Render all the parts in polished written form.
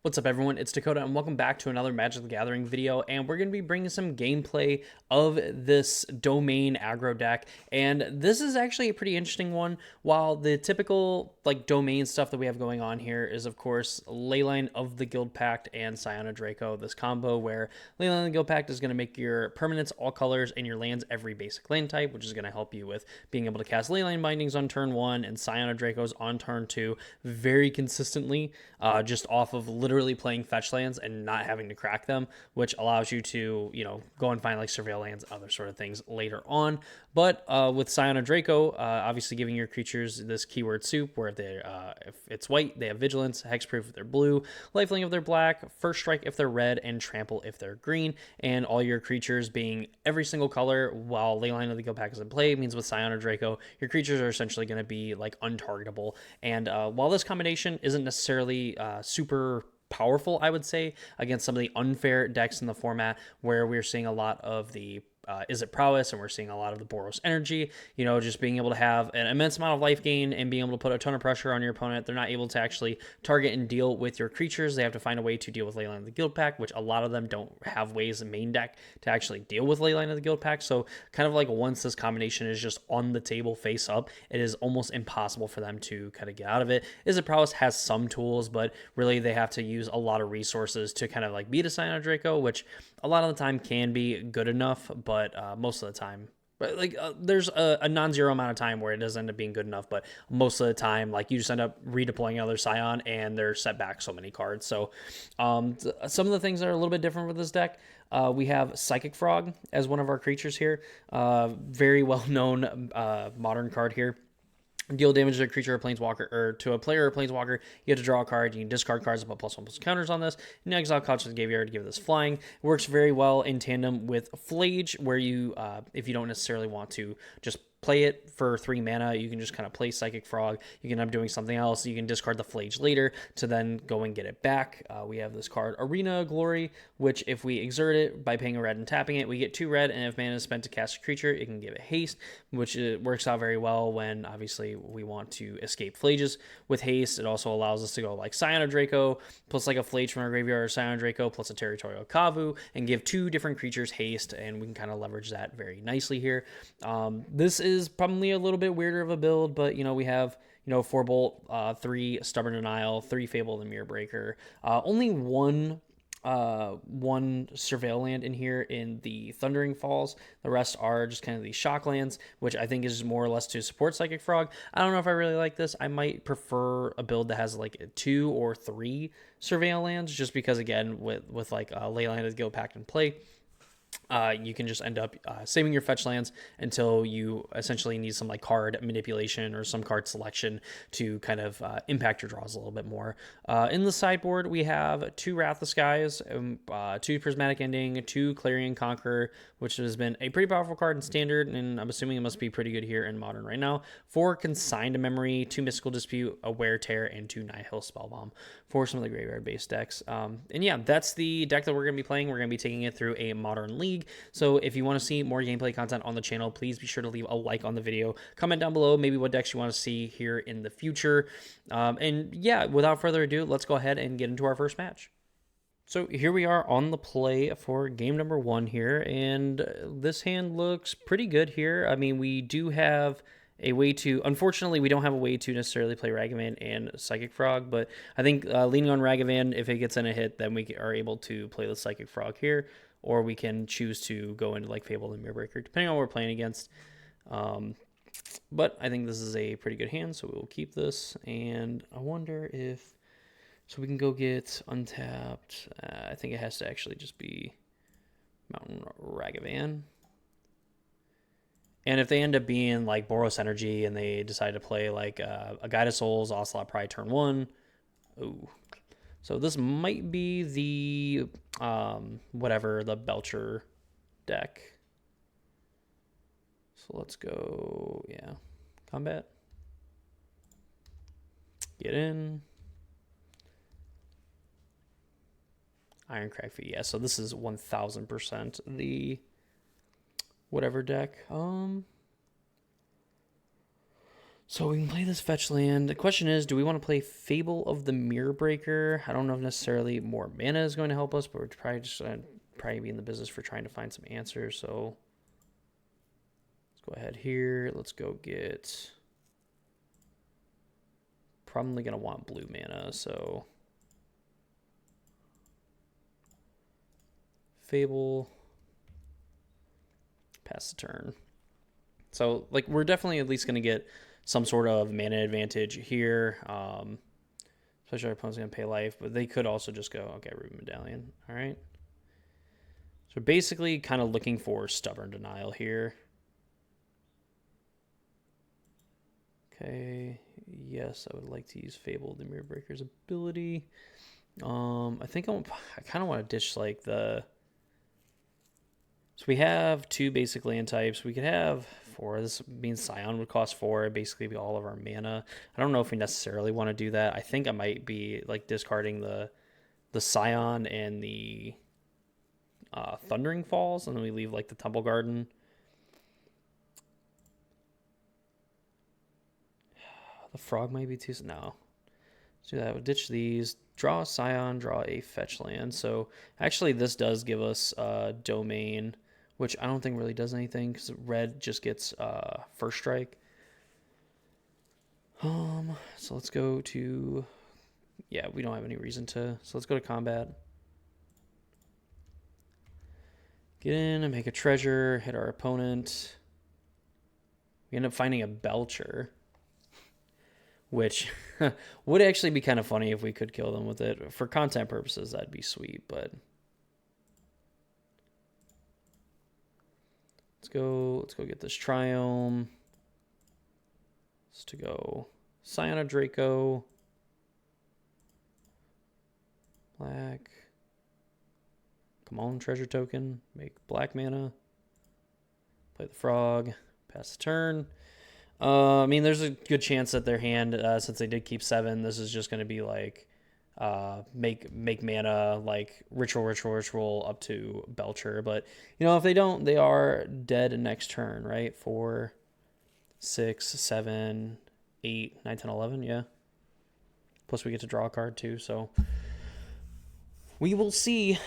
What's up, everyone? It's Dakota, and welcome back to another Magic the Gathering video. And we're going to be bringing some gameplay of this domain aggro deck. And this is actually a pretty interesting one. While the typical domain stuff that we have going on here is, of course, Leyline of the Guild Pact and Scion Draco. This combo where Leyline of the Guild Pact is going to make your permanents all colors and your lands every basic land type, which is going to help you with being able to cast Leyline Bindings on turn 1 and Scion Dracos on turn 2 very consistently, just off of literally playing fetch lands and not having to crack them, which allows you to, go and find like surveil lands, other sort of things later on. But with Scion Draco, obviously giving your creatures this keyword soup where they, if it's white, they have vigilance, hexproof if they're blue, lifelink if they're black, first strike if they're red, and trample if they're green. And all your creatures being every single color while Leyline of the Guild Pact is in play means with Scion Draco, your creatures are essentially going to be like untargetable. And while this combination isn't necessarily super powerful, I would say, against some of the unfair decks in the format where we're seeing a lot of the is it prowess, and we're seeing a lot of the Boros energy, just being able to have an immense amount of life gain and being able to put a ton of pressure on your opponent. They're not able to actually target and deal with your creatures. They have to find a way to deal with Leyline of the Guild Pact, which a lot of them don't have ways in main deck to actually deal with Leyline of the Guild Pact. So kind of like once this combination is just on the table face up, it is almost impossible for them to kind of get out of it. Is it prowess has some tools, but really they have to use a lot of resources to kind of like beat a Scion Draco, which a lot of the time can be good enough, but most of the time, there's a non-zero amount of time where it does end up being good enough, but most of the time, like, you just end up redeploying another Scion and they're set back so many cards. So some of the things that are a little bit different with this deck, we have Psychic Frog as one of our creatures here. Very well-known modern card here. Deal damage to a creature or planeswalker, or to a player or planeswalker. You have to draw a card. You can discard cards and put +1/+1 counters on this. And exile cards to the graveyard to give this flying. It works very well in tandem with Flage, where you, if you don't necessarily want to just play it for 3 mana, you can just kind of play Psychic Frog. You can end up doing something else. You can discard the Flage later to then go and get it back. We have this card, Arena Glory, which if we exert it by paying a red and tapping it, we get 2 red, and if mana is spent to cast a creature, it can give it haste, which works out very well when obviously we want to escape Flages. With haste, it also allows us to go like Scion Draco, plus like a Flage from our graveyard, or Scion Draco, plus a Territorial Kavu, and give 2 different creatures haste, and we can kind of leverage that very nicely here. This is probably a little bit weirder of a build, but we have 4 Bolt, 3 Stubborn Denial, 3 Fable the Mirror Breaker, only one surveil land in here in the Thundering Falls. The rest are just kind of these shock lands, which I think is more or less to support Psychic Frog. I don't know if I really like this. I might prefer a build that has like 2 or 3 surveil lands, just because again with like Leyline of the Guild Pact in play, you can just end up saving your fetch lands until you essentially need some like card manipulation or some card selection to kind of impact your draws a little bit more. In the sideboard, we have 2 Wrath of Skies, 2 Prismatic Ending, 2 Clarion Conqueror, which has been a pretty powerful card in Standard, and I'm assuming it must be pretty good here in Modern right now. 4 Consigned Memory, 2 Mystical Dispute, a Wear Tear, and 2 Nihil Spellbomb for some of the graveyard-based decks. And yeah, that's the deck that we're going to be playing. We're going to be taking it through a Modern League. So if you want to see more gameplay content on the channel, please be sure to leave a like on the video. Comment down below maybe what decks you want to see here in the future. And yeah, without further ado, let's go ahead and get into our first match. So here we are on the play for game number 1 here, and this hand looks pretty good here. I mean, we do have a way to, unfortunately, we don't have a way to necessarily play Ragavan and Psychic Frog, but I think leaning on Ragavan, if it gets in a hit, then we are able to play the Psychic Frog here, or we can choose to go into like Fable and Mirrorbreaker, depending on what we're playing against. But I think this is a pretty good hand, so we will keep this, and I wonder if, so we can go get untapped. I think it has to actually just be Mountain Ragavan. And if they end up being like Boros Energy and they decide to play like a Guide of Souls, Ocelot Pride turn 1. Ooh. So this might be the, whatever, the Belcher deck. So let's go, yeah. Combat. Get in. Ironcrag Fee, yeah, so this is 1000% the whatever deck. So we can play this fetch land. The question is, do we want to play Fable of the Mirror Breaker? I don't know if necessarily more mana is going to help us, but we're probably just probably be in the business for trying to find some answers. So let's go ahead here. Let's go get... Probably going to want blue mana, so... Fable. Pass the turn. So, like, we're definitely at least going to get some sort of mana advantage here. Especially our opponent's going to pay life, but they could also just go, okay, Ruby Medallion. All right. So basically kind of looking for stubborn denial here. Okay, yes, I would like to use Fable, the Mirror Breaker's ability. I think I kind of want to ditch like the... So we have 2 basic land types. We could have 4. This means Scion would cost 4. Basically be all of our mana. I don't know if we necessarily want to do that. I think I might be like discarding the Scion and the Thundering Falls, and then we leave like the Temple Garden. The Frog might be too... No. Let's do that. We'll ditch these. Draw a Scion, draw a fetch land. So actually this does give us Domain, which I don't think really does anything because red just gets first strike. So let's go to... Yeah, we don't have any reason to. So let's go to combat. Get in and make a treasure. Hit our opponent. We end up finding a Belcher, which would actually be kind of funny if we could kill them with it. For content purposes, that'd be sweet, but... Let's go get this Triome. Let's to go Scion of Draco. Black. Come on, treasure token. Make black mana. Play the frog. Pass the turn. I mean, there's a good chance that their hand, since they did keep 7, this is just going to be like make mana, like ritual up to Belcher. But, you know, if they don't, they are dead next turn, right? 4, 6, 7, 8, 9, 10, 11, yeah. Plus we get to draw a card too, so we will see.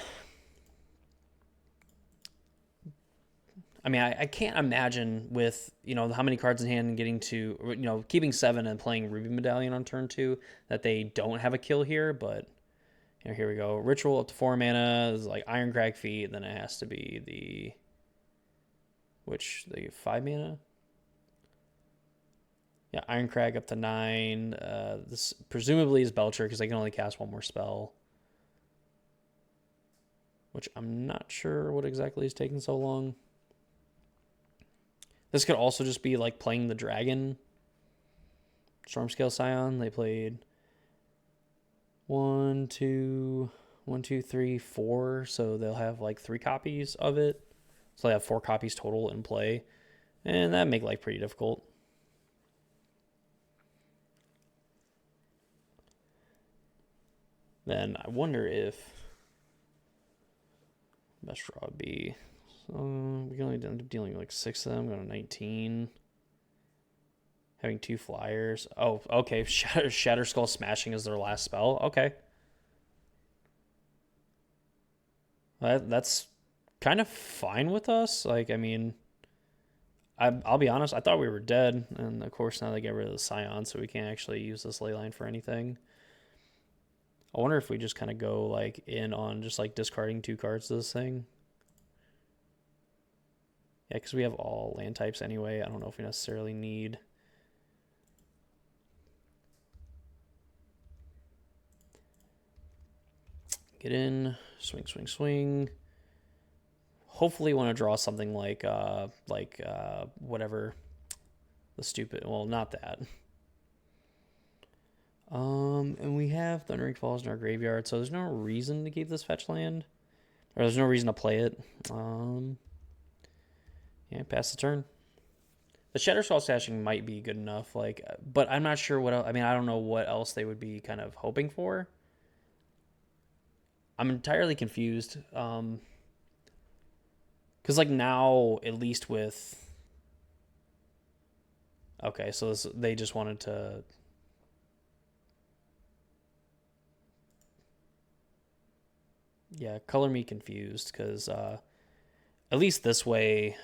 I mean, I can't imagine with, you know, how many cards in hand and getting to, you know, keeping 7 and playing Ruby Medallion on turn 2 that they don't have a kill here, but, you know, here we go. Ritual up to 4 mana is like Ironcrag Feat, then it has to be the, the 5 mana? Yeah, Ironcrag up to 9. This presumably is Belcher because they can only cast 1 more spell, which I'm not sure what exactly is taking so long. This could also just be like playing the dragon. Stormscale Scion. They played 1, 2, 3, 4. So they'll have like 3 copies of it. So they have 4 copies total in play. And that make life pretty difficult. Then I wonder if best draw would be... So we can only end up dealing with like 6 of them. Going to 19. Having 2 flyers. Oh, okay. Shatter Skull Smashing is their last spell. Okay. That's kind of fine with us. Like, I mean, I'll be honest. I thought we were dead. And, of course, now they get rid of the Scion, so we can't actually use this Leyline for anything. I wonder if we just kind of go, like, in on just, like, discarding 2 cards to this thing. Yeah, because we have all land types anyway. I don't know if we necessarily need... Get in, swing, swing, swing. Hopefully want to draw something like whatever the stupid... Well, not that. And we have Thundering Falls in our graveyard, so there's no reason to keep this fetch land. Or there's no reason to play it. Yeah, pass the turn. The Shatter Skull Stashing might be good enough, like, but I'm not sure what else. I mean, I don't know what else they would be kind of hoping for. I'm entirely confused. Because, like, now, at least with... Okay, so they just wanted to... Yeah, color me confused, because at least this way,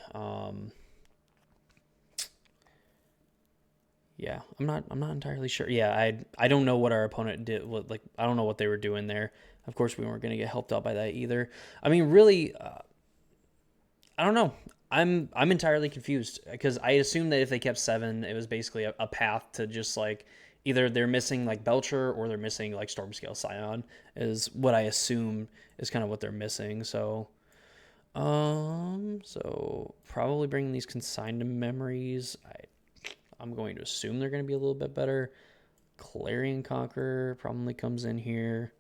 yeah, I'm not entirely sure. Yeah, I don't know what our opponent did. What, like, I don't know what they were doing there. Of course, we weren't going to get helped out by that either. I mean, really, I don't know. I'm entirely confused because I assumed that if they kept 7, it was basically a path to just like either they're missing like Belcher or they're missing like Stormscale Scion is what I assume is kind of what they're missing. So probably bringing these consigned memories. I'm going to assume they're going to be a little bit better. Clarion Conqueror probably comes in here.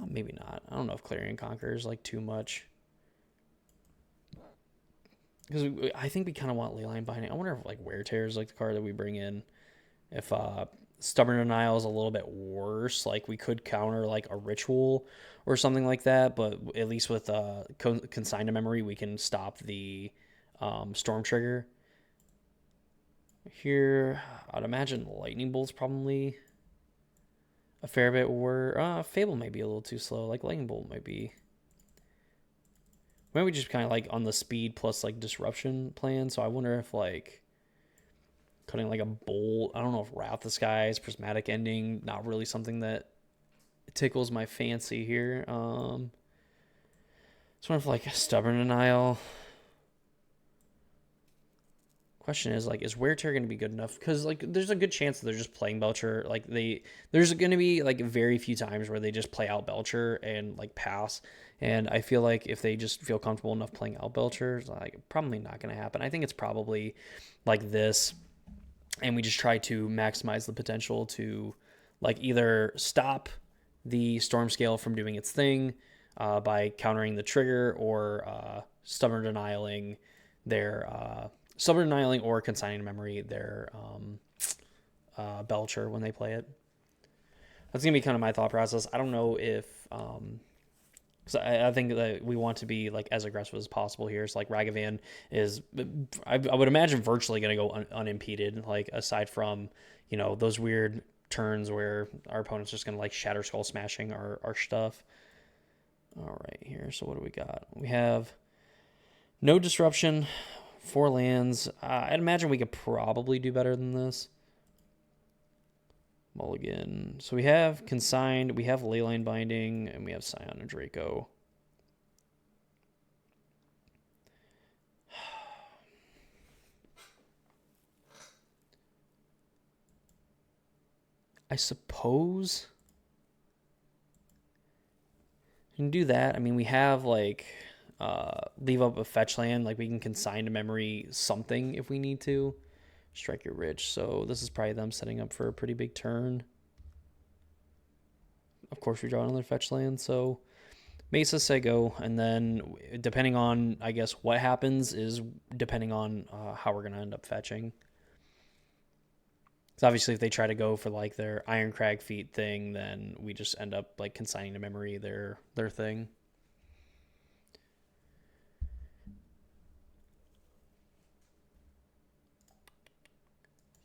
Maybe not. I don't know if Clarion Conqueror is like too much. Because I think we kind of want Leyline Binding. I wonder if like Wear Tear is like the card that we bring in. If Stubborn Denial is a little bit worse, like we could counter like a Ritual or something like that. But at least with Consign to Memory, we can stop the Storm Trigger. Here, I'd imagine Lightning Bolt's probably a fair bit worse. Fable might be a little too slow. Like Lightning Bolt might be... Maybe we just kind of like on the speed plus like disruption plan. So I wonder if like cutting like a bolt. I don't know if Wrath the Skies, Prismatic Ending, not really something that tickles my fancy here. So I wonder if like Stubborn Denial. Question is like, is Wear Tear going to be good enough? Because like, there's a good chance that they're just playing Belcher. Like there's going to be like very few times where they just play out Belcher and like pass. And I feel like if they just feel comfortable enough playing out Belcher, it's like probably not going to happen. I think it's probably like this, and we just try to maximize the potential to like either stop the Storm Scale from doing its thing by countering the trigger or stubborn denialing their stubborn annihilating or consigning to memory their Belcher when they play it. That's gonna be kind of my thought process. I don't know if because I think that we want to be like as aggressive as possible here. So like Ragavan is, I would imagine, virtually gonna go unimpeded. Like aside from those weird turns where our opponent's just gonna like Shatter Skull smashing our stuff. All right, here. So what do we got? We have no disruption. 4 lands. I'd imagine we could probably do better than this. Mulligan. So we have Consigned, we have Leyline Binding, and we have Scion and Draco. I suppose you can do that. I mean, we have like leave up a fetch land. Like we can consign to memory something if we need to. Strike Your Rich. So this is probably them setting up for a pretty big turn. Of course, we draw another fetch land. So Mesa, Sego, and then depending on, I guess, what happens is depending on how we're going to end up fetching. So obviously, if they try to go for like their Iron Crag feat thing, then we just end up like consigning to memory their thing.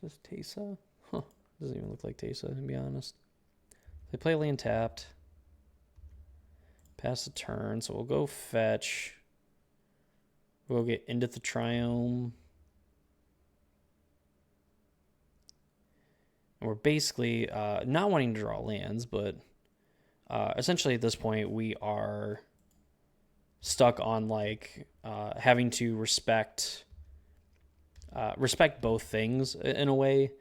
Is this Teysa? Huh. Doesn't even look like Teysa, to be honest. They play land tapped. Pass the turn, so we'll go fetch. We'll get into the Triome. And we're basically not wanting to draw lands, but essentially at this point we are stuck on like having to respect both things in a way.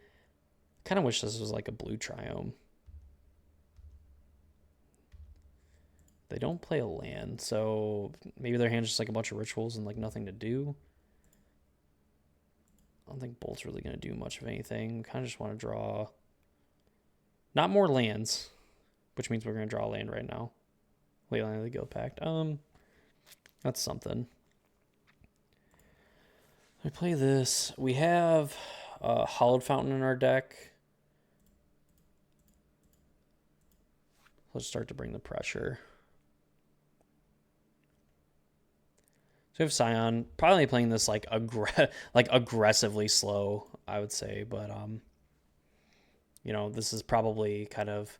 Kind of wish this was like a blue Triome. They don't play a land, so maybe their hand's just like a bunch of rituals and like nothing to do. I don't think Bolt's really going to do much of anything. Kind of just want to draw not more lands, which means we're going to draw a land right now. Leyline of the Guild Pact. That's something. I play this. We have Hollowed Fountain in our deck. Let's start to bring the pressure. So we have Scion, probably playing this like like aggressively slow, I would say, but this is probably kind of,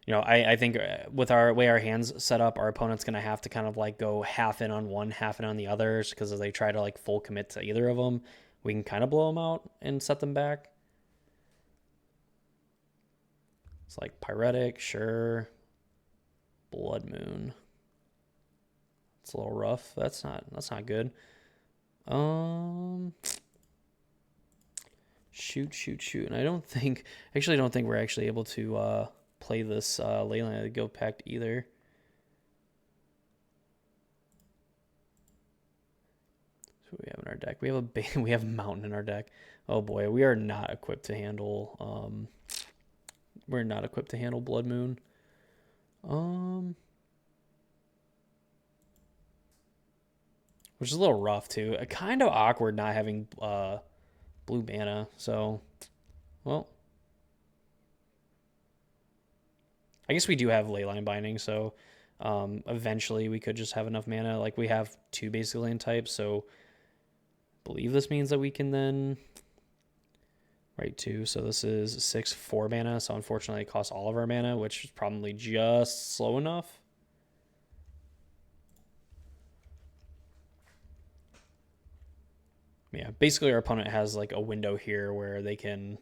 I think with our way our hands set up, our opponent's gonna have to kind of like go half in on one, half in on the others, because if they try to like full commit to either of them, we can kind of blow them out and set them back. It's like Pyretic, sure. Blood Moon. It's a little rough. That's not good. Um, shoot. And I actually don't think we're actually able to play this Leyline of the Guild Pact either. So what do we have in our deck? We have Mountain in our deck. Oh boy, we are not equipped to handle. We're not equipped to handle Blood Moon. Which is a little rough too. Kind of awkward not having blue mana. So, well, I guess we do have Leyline Binding, so eventually we could just have enough mana. Like we have two basic land types, so I believe this means that we can then write two. So this is 6/4 mana. So unfortunately, it costs all of our mana, which is probably just slow enough. Yeah, basically our opponent has like a window here where they can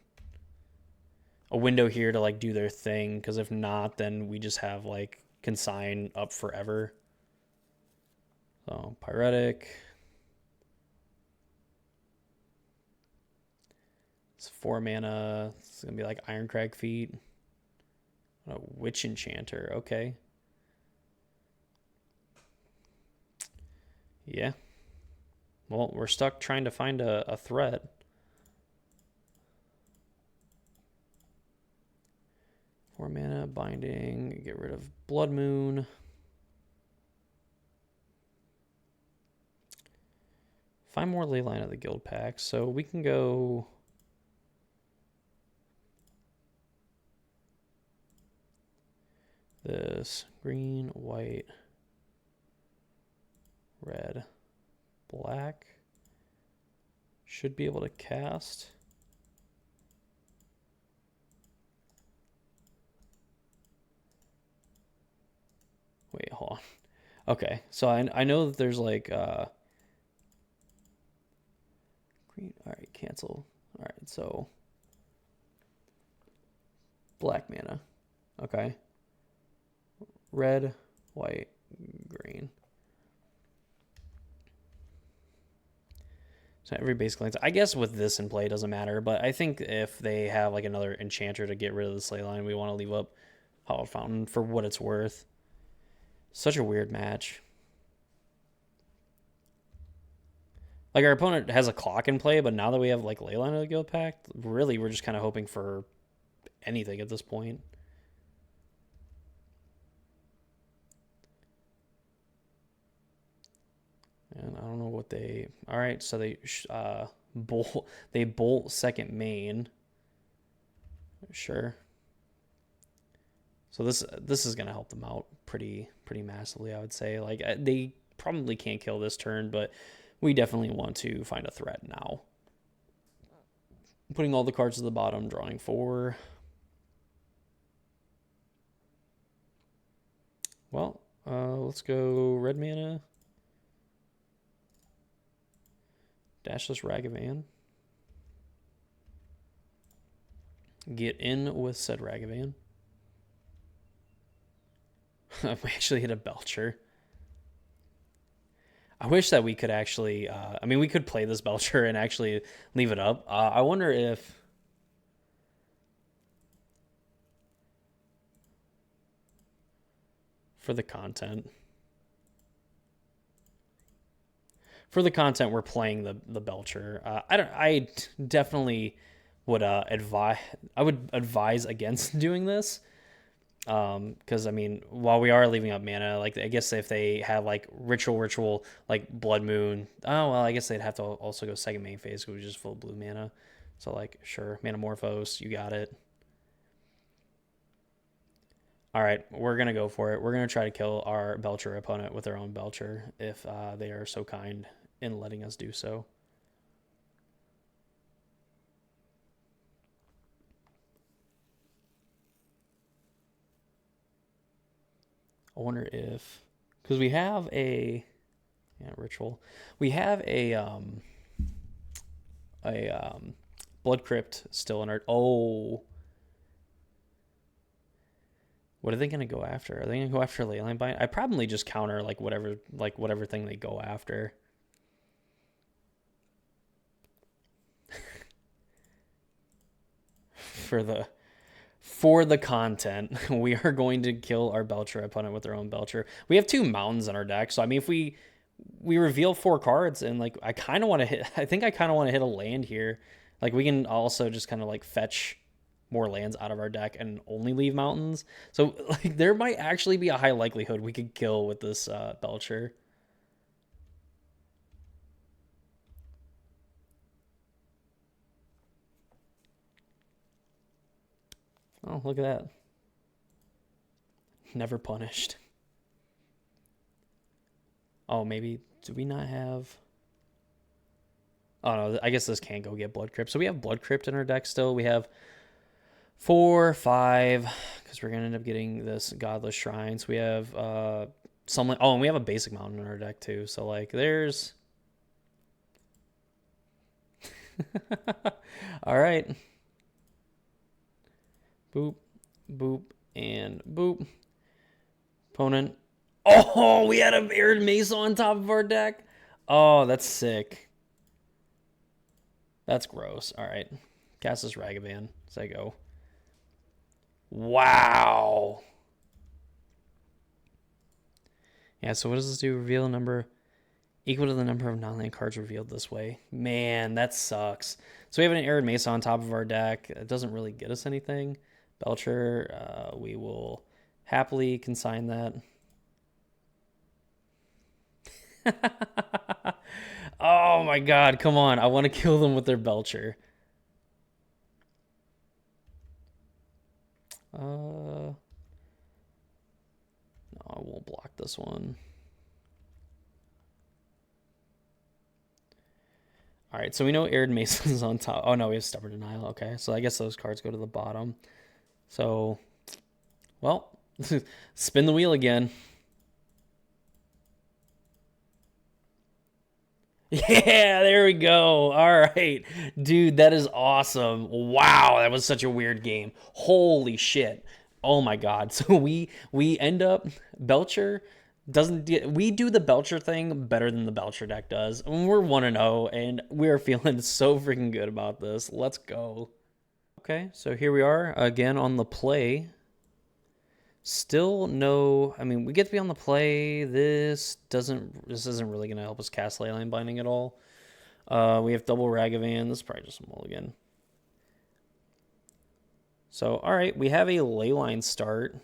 to like do their thing, because if not, then we just have like consign up forever. So Pyretic. It's 4 mana. It's gonna be like Ironcrag Feet. A Witch Enchanter. Okay. Yeah. Well, we're stuck trying to find a threat. Four mana, binding, get rid of Blood Moon. Find more Leyline of the Guild Pack. So we can go. This green, white, red, black. Should be able to cast. Wait, hold on. Okay, so I know that there's like green. All right, cancel. All right, so black mana. Okay. Red, white, green. So every basic lands. I guess with this in play, it doesn't matter. But I think if they have like another enchanter to get rid of the Slay Line, we want to leave up Hallowed Fountain for what it's worth. Such a weird match. Like our opponent has a clock in play, but now that we have like Leyline of the Guild Pact, really we're just kind of hoping for anything at this point. And I don't know what they. All right, so they bolt second main. Sure. So this is gonna help them out pretty massively, I would say. Like they probably can't kill this turn, but we definitely want to find a threat now. Putting all the cards at the bottom, drawing 4. Well, let's go red mana. Dashless Ragavan. Get in with said Ragavan. We actually hit a Belcher. I wish that we could actually, I mean, we could play this Belcher and actually leave it up. I wonder if... For the content. For the content, we're playing the Belcher. I definitely would advise... I would advise against doing this. Because I mean, while we are leaving up mana, like I guess if they have like ritual like Blood Moon, oh well, I guess they'd have to also go second main phase, which is just full blue mana. So like, sure, Manamorphose, you got it. All right, we're gonna go for it. We're gonna try to kill our Belcher opponent with their own Belcher if they are so kind in letting us do so. I wonder if, because we have a ritual, we have a blood crypt still in our. Oh, what are they gonna go after? Are they gonna go after Leyline Bind? I probably just counter like whatever thing they go after. For the content, we are going to kill our Belcher opponent with their own Belcher. We have 2 mountains in our deck, so I mean, if we reveal 4 cards, and like I kind of want to hit, I think I kind of want to hit a land here. Like we can also just kind of like fetch more lands out of our deck and only leave mountains. So like there might actually be a high likelihood we could kill with this Belcher. Oh, look at that. Never punished. Oh, maybe, do we not have... Oh, no, I guess this can't go get Blood Crypt. So we have Blood Crypt in our deck still. We have 4, 5, because we're going to end up getting this Godless Shrine. So we have some... Oh, and we have a basic mountain in our deck, too. So, like, there's... All right. Boop, boop, and boop. Opponent. Oh, we had a Arid Mesa on top of our deck. Oh, that's sick. That's gross. All right. Cast this Ragavan as I go. Wow. Yeah, so what does this do? Reveal a number equal to the number of non-land cards revealed this way. Man, that sucks. So we have an Arid Mesa on top of our deck. It doesn't really get us anything. Belcher, we will happily consign that. Oh my god, come on. I want to kill them with their Belcher. No, I won't block this one. All right, so we know Arid Mason's on top. Oh no, we have Stubborn Denial. Okay, so I guess those cards go to the bottom. So, well, spin the wheel again. Yeah, there we go. All right. Dude, that is awesome. Wow, that was such a weird game. Holy shit. Oh my god. So we end up Belcher we do the Belcher thing better than the Belcher deck does. And we're 1-0 and we're feeling so freaking good about this. Let's go. Okay, so here we are again on the play. Still no, I mean, we get to be on the play. This isn't really going to help us cast Leyline Binding at all. We have double Ragavan. This is probably just a mulligan. So, all right, we have a Leyline start.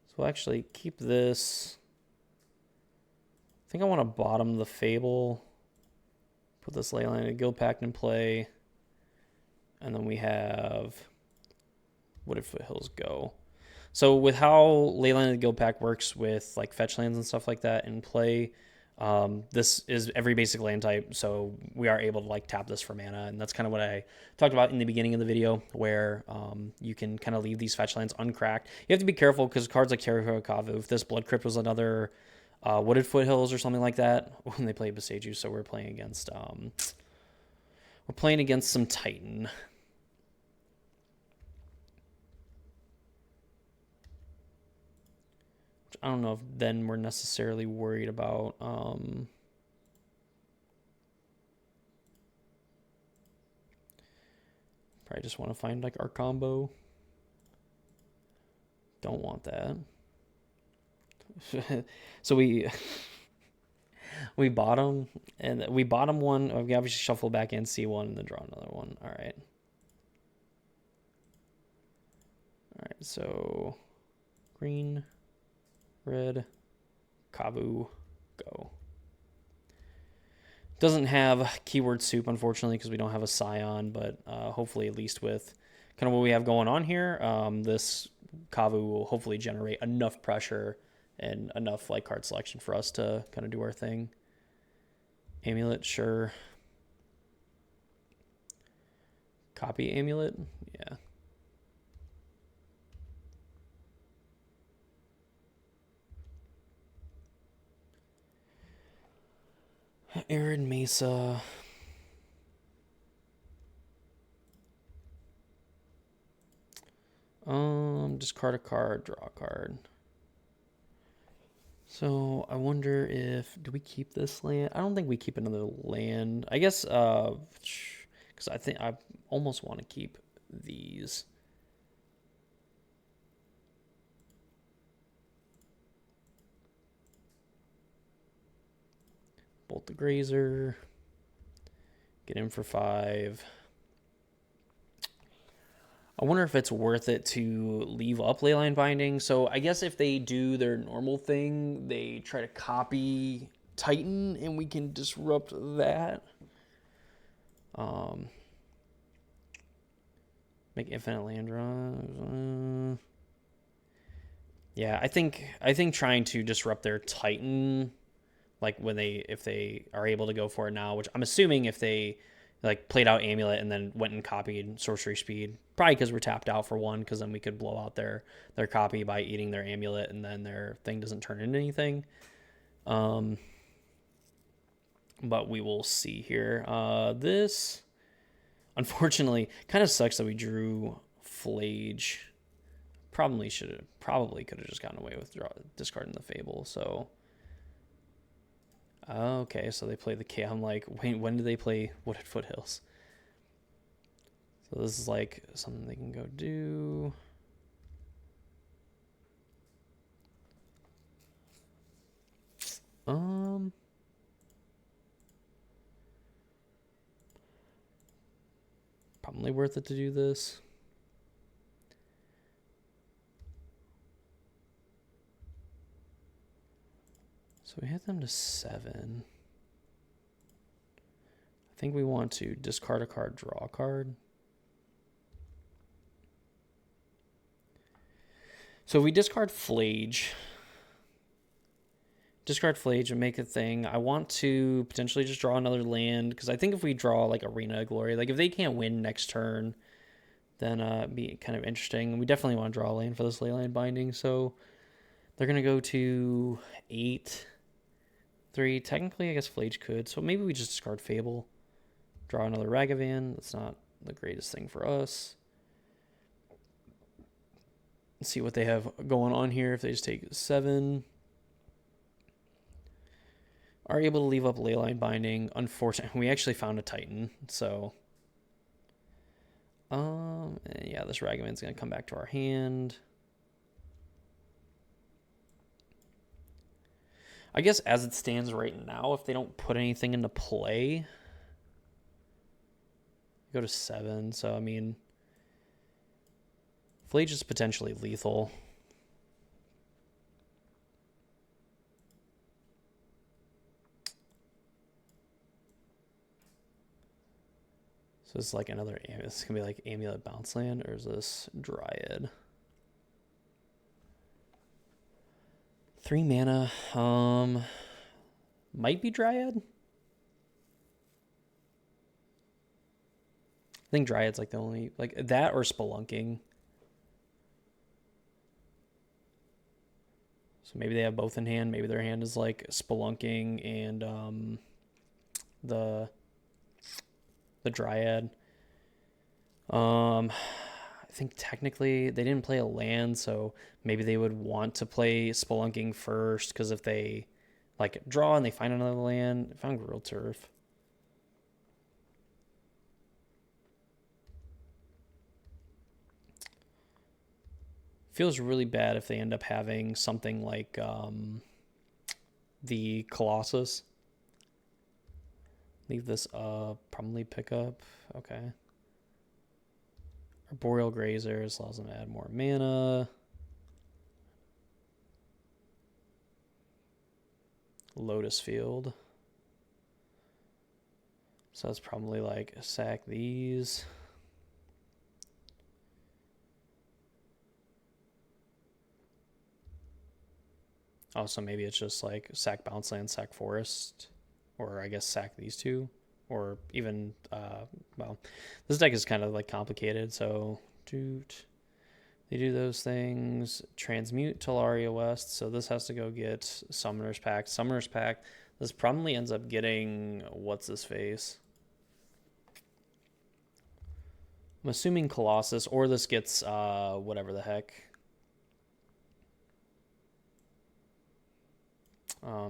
So we'll actually keep this. I think I want to bottom the Fable. Put this Leyline and Guild Pact in play. And then we have Wooded Foothills go. So with how Leyline of the Guild Pack works with like fetch lands and stuff like that in play, this is every basic land type, so we are able to like tap this for mana, and that's kind of what I talked about in the beginning of the video, where you can kind of leave these fetch lands uncracked. You have to be careful because cards like Terraform Kavu, if this Blood Crypt was another Wooded Foothills or something like that, when they play Beseiju, so we're playing against some Titan. I don't know if then we're necessarily worried about probably just want to find like our combo. Don't want that. So we bottom and we bottom one. We obviously shuffle back in C1 and then draw another one. All right. All right. So green, red, Kavu, go. Doesn't have keyword soup, unfortunately, because we don't have a Scion, but hopefully at least with kind of what we have going on here, this Kavu will hopefully generate enough pressure and enough like card selection for us to kind of do our thing. Amulet, sure. Copy amulet, yeah. Arid Mesa. Discard a card, draw a card. So I wonder if, do we keep this land? I don't think we keep another land. I guess, because I think I almost want to keep these. Bolt the Grazer. Get in for 5. I wonder if it's worth it to leave up Leyline Binding. So I guess if they do their normal thing, they try to copy Titan, and we can disrupt that. Make infinite land draws. Yeah, I think trying to disrupt their Titan, like if they are able to go for it now, which I'm assuming if they like played out Amulet and then went and copied Sorcery Speed, probably because we're tapped out for 1, because then we could blow out their copy by eating their Amulet, and then their thing doesn't turn into anything. But we will see here. This, unfortunately, kind of sucks that we drew Flage. Probably could have just gotten away with discarding the Fable. So, okay, so they play the K. I'm like, wait, when did they play Wooded Foothills? So this is like something they can go do. Probably worth it to do this. So we hit them to 7. I think we want to discard a card, draw a card. So if we discard Flage and make a thing, I want to potentially just draw another land, because I think if we draw like Arena of Glory, like if they can't win next turn, then it'd be kind of interesting. We definitely want to draw a land for this Leyline Binding, so they're going to go to 8. 3. Technically, I guess Flage could. So maybe we just discard Fable. Draw another Ragavan. That's not the greatest thing for us. Let's see what they have going on here. If they just take 7. Are able to leave up Leyline Binding. Unfortunately, we actually found a Titan. So, yeah, this Ragavan's going to come back to our hand. I guess as it stands right now, if they don't put anything into play, go to 7. So, I mean, Flage is potentially lethal. So it's like another, it's going to be like Amulet Bounce Land, or is this Dryad? 3 mana. Might be Dryad. I think Dryad's like the only, like that or Spelunking. So maybe they have both in hand. Maybe their hand is like Spelunking and the Dryad. I think technically they didn't play a land, so maybe they would want to play Spelunking first, because if they like draw and they find another land, they found Gruul Turf. Feels really bad if they end up having something like the Colossus. Leave this up. Probably pick up. Okay. Arboreal Grazers allows them to add more mana. Lotus Field. So that's probably like sack these. Oh, so maybe it's just like sack Bounce Land, sack Forest. or I guess sack these two, or even, well, this deck is kind of like complicated, so they do those things. Transmute Talaria West, so this has to go get Summoner's Pact. Summoner's Pact, this probably ends up getting, what's his face? I'm assuming Colossus, or this gets whatever the heck.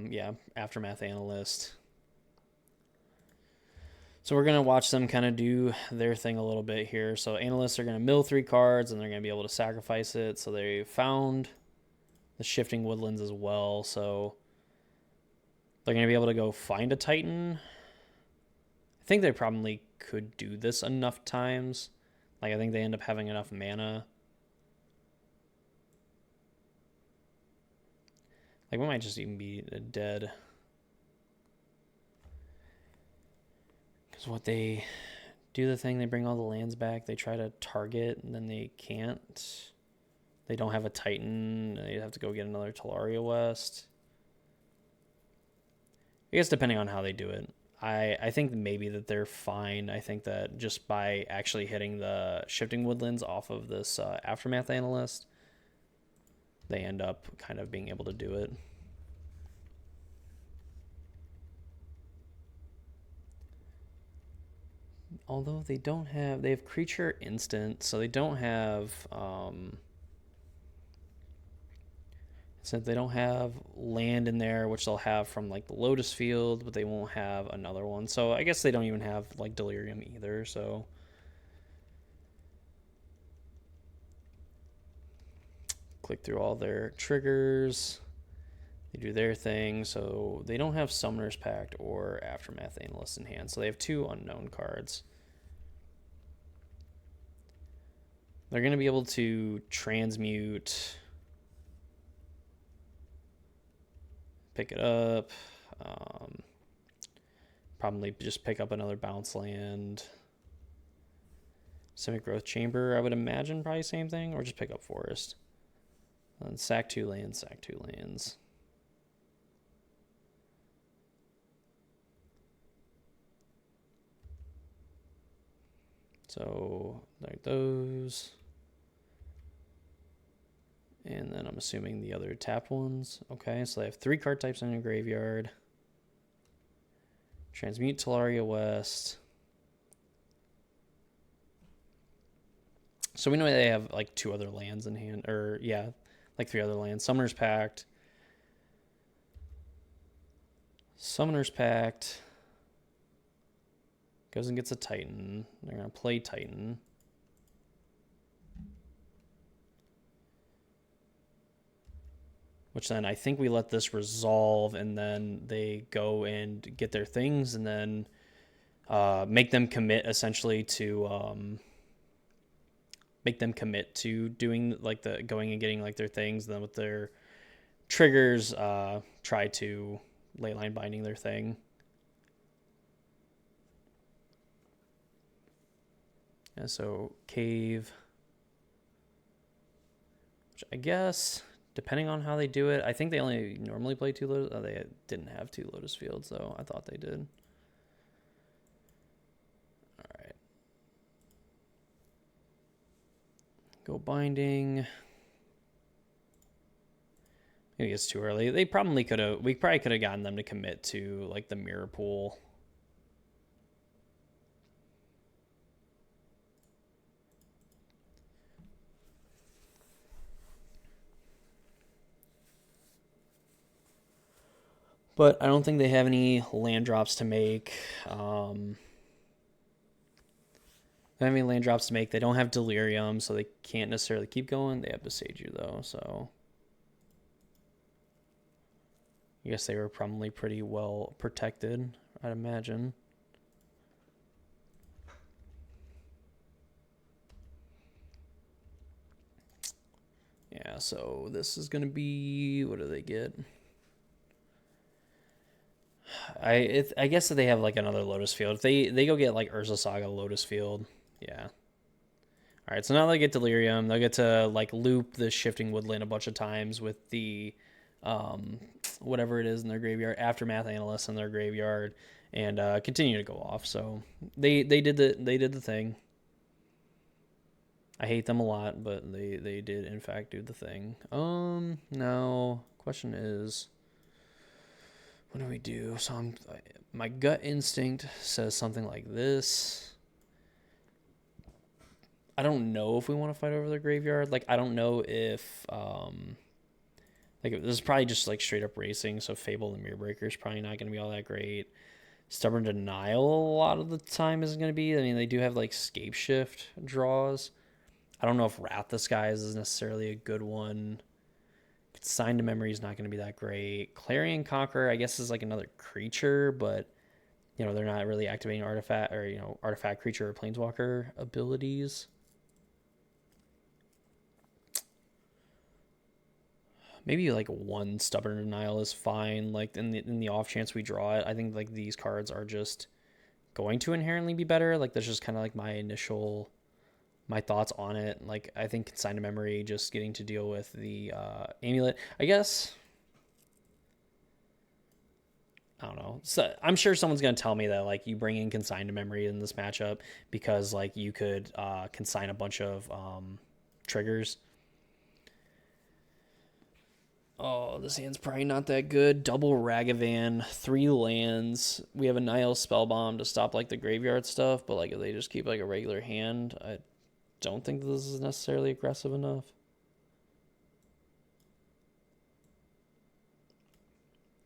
Yeah, Aftermath Analyst. So we're going to watch them kind of do their thing a little bit here. So Analysts are going to mill 3 cards, and they're going to be able to sacrifice it. So they found the Shifting Woodlands as well. So they're going to be able to go find a Titan. I think they probably could do this enough times. Like, I think they end up having enough mana. Like, we might just even be dead. Because what they do, the thing, they bring all the lands back. They try to target, and then they can't. They don't have a Titan. They have to go get another Talaria West. I guess depending on how they do it. I think maybe that they're fine. I think that just by actually hitting the Shifting Woodlands off of this Aftermath Analyst, they end up kind of being able to do it. Although they don't have, they have Creature Instant, so they don't have, since they don't have land in there, which they'll have from like the Lotus Field, but they won't have another one. So I guess they don't even have like Delirium either, so. Click through all their triggers. They do their thing, so they don't have Summoner's Pact or Aftermath Analyst in hand, so they have 2 unknown cards. They're going to be able to transmute, pick it up, probably just pick up another bounce land. Simic Growth Chamber, I would imagine probably same thing, or just pick up Forest. And sack 2 lands, sack 2 lands. So, like those. And then I'm assuming the other tapped ones. Okay, so they have 3 card types in your graveyard. Transmute Talaria West. So we know they have like 2 other lands in hand, or yeah, like 3 other lands. Summoner's Pact. Summoner's Pact. Goes and gets a Titan. They're going to play Titan. Which then I think we let this resolve, and then they go and get their things, and then make them commit essentially to doing like the going and getting like their things. And then with their triggers, try to leyline binding their thing. Yeah, so cave, which I guess, depending on how they do it, I think they only normally play 2 Lotus. Oh, they didn't have 2 Lotus Fields, though. I thought they did. All right. Go binding. Maybe it's too early. They probably could have. We probably could have gotten them to commit to like the mirror pool. But I don't think they have any land drops to make. They don't have any land drops to make. They don't have Delirium, so they can't necessarily keep going. They have Beseiju, though, so I guess they were probably pretty well protected, I'd imagine. Yeah, so this is going to be, what do they get? I guess that they have like another Lotus Field. If they go get like Urza Saga Lotus Field, yeah. All right, so now they get Delirium. They'll get to like loop the Shifting Woodland a bunch of times with the whatever it is in their graveyard, Aftermath Analyst in their graveyard, and continue to go off. So they did the thing. I hate them a lot, but they did in fact do the thing. Now question is, what do we do? So my gut instinct says something like this. I don't know if we want to fight over their graveyard. Like, I don't know if like, this is probably just like straight up racing. So Fable and Mirrorbreaker is probably not going to be all that great. Stubborn Denial a lot of the time isn't going to be. I mean, they do have like Scape Shift draws. I don't know if Wrath the Skies is necessarily a good one. Sign to Memory is not going to be that great. Clarion Conqueror, I guess, is like another creature, but you know, they're not really activating artifact or, you know, artifact creature or planeswalker abilities. Maybe like one Stubborn Denial is fine. Like in the off chance we draw it, I think like these cards are just going to inherently be better. Like that's just kind of like my thoughts on it. Like, I think Consign to Memory, just getting to deal with the Amulet, I guess. I don't know. So I'm sure someone's going to tell me that, like, you bring in Consign to Memory in this matchup because, like, you could consign a bunch of triggers. Oh, this hand's probably not that good. Double Ragavan, 3 lands. We have a Nihil Spellbomb to stop, like, the graveyard stuff, but, like, if they just keep, like, a regular hand, I don't think this is necessarily aggressive enough.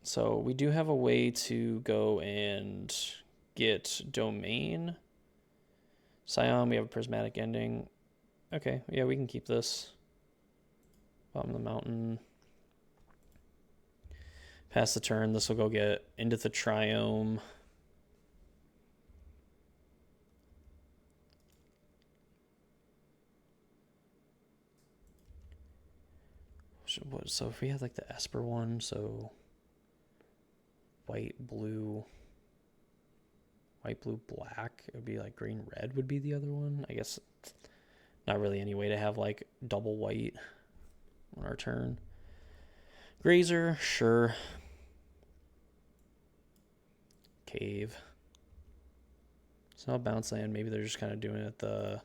So we do have a way to go and get Domain. Scion, we have a Prismatic Ending. Okay, yeah, we can keep this. Bottom of the mountain. Pass the turn. This will go get into the Triome. So if we had like the Esper one, so white, blue, black, it would be like green, red would be the other one. I guess not really any way to have like double white on our turn. Grazer, sure. Cave. It's not bounce land. Maybe they're just kind of doing it the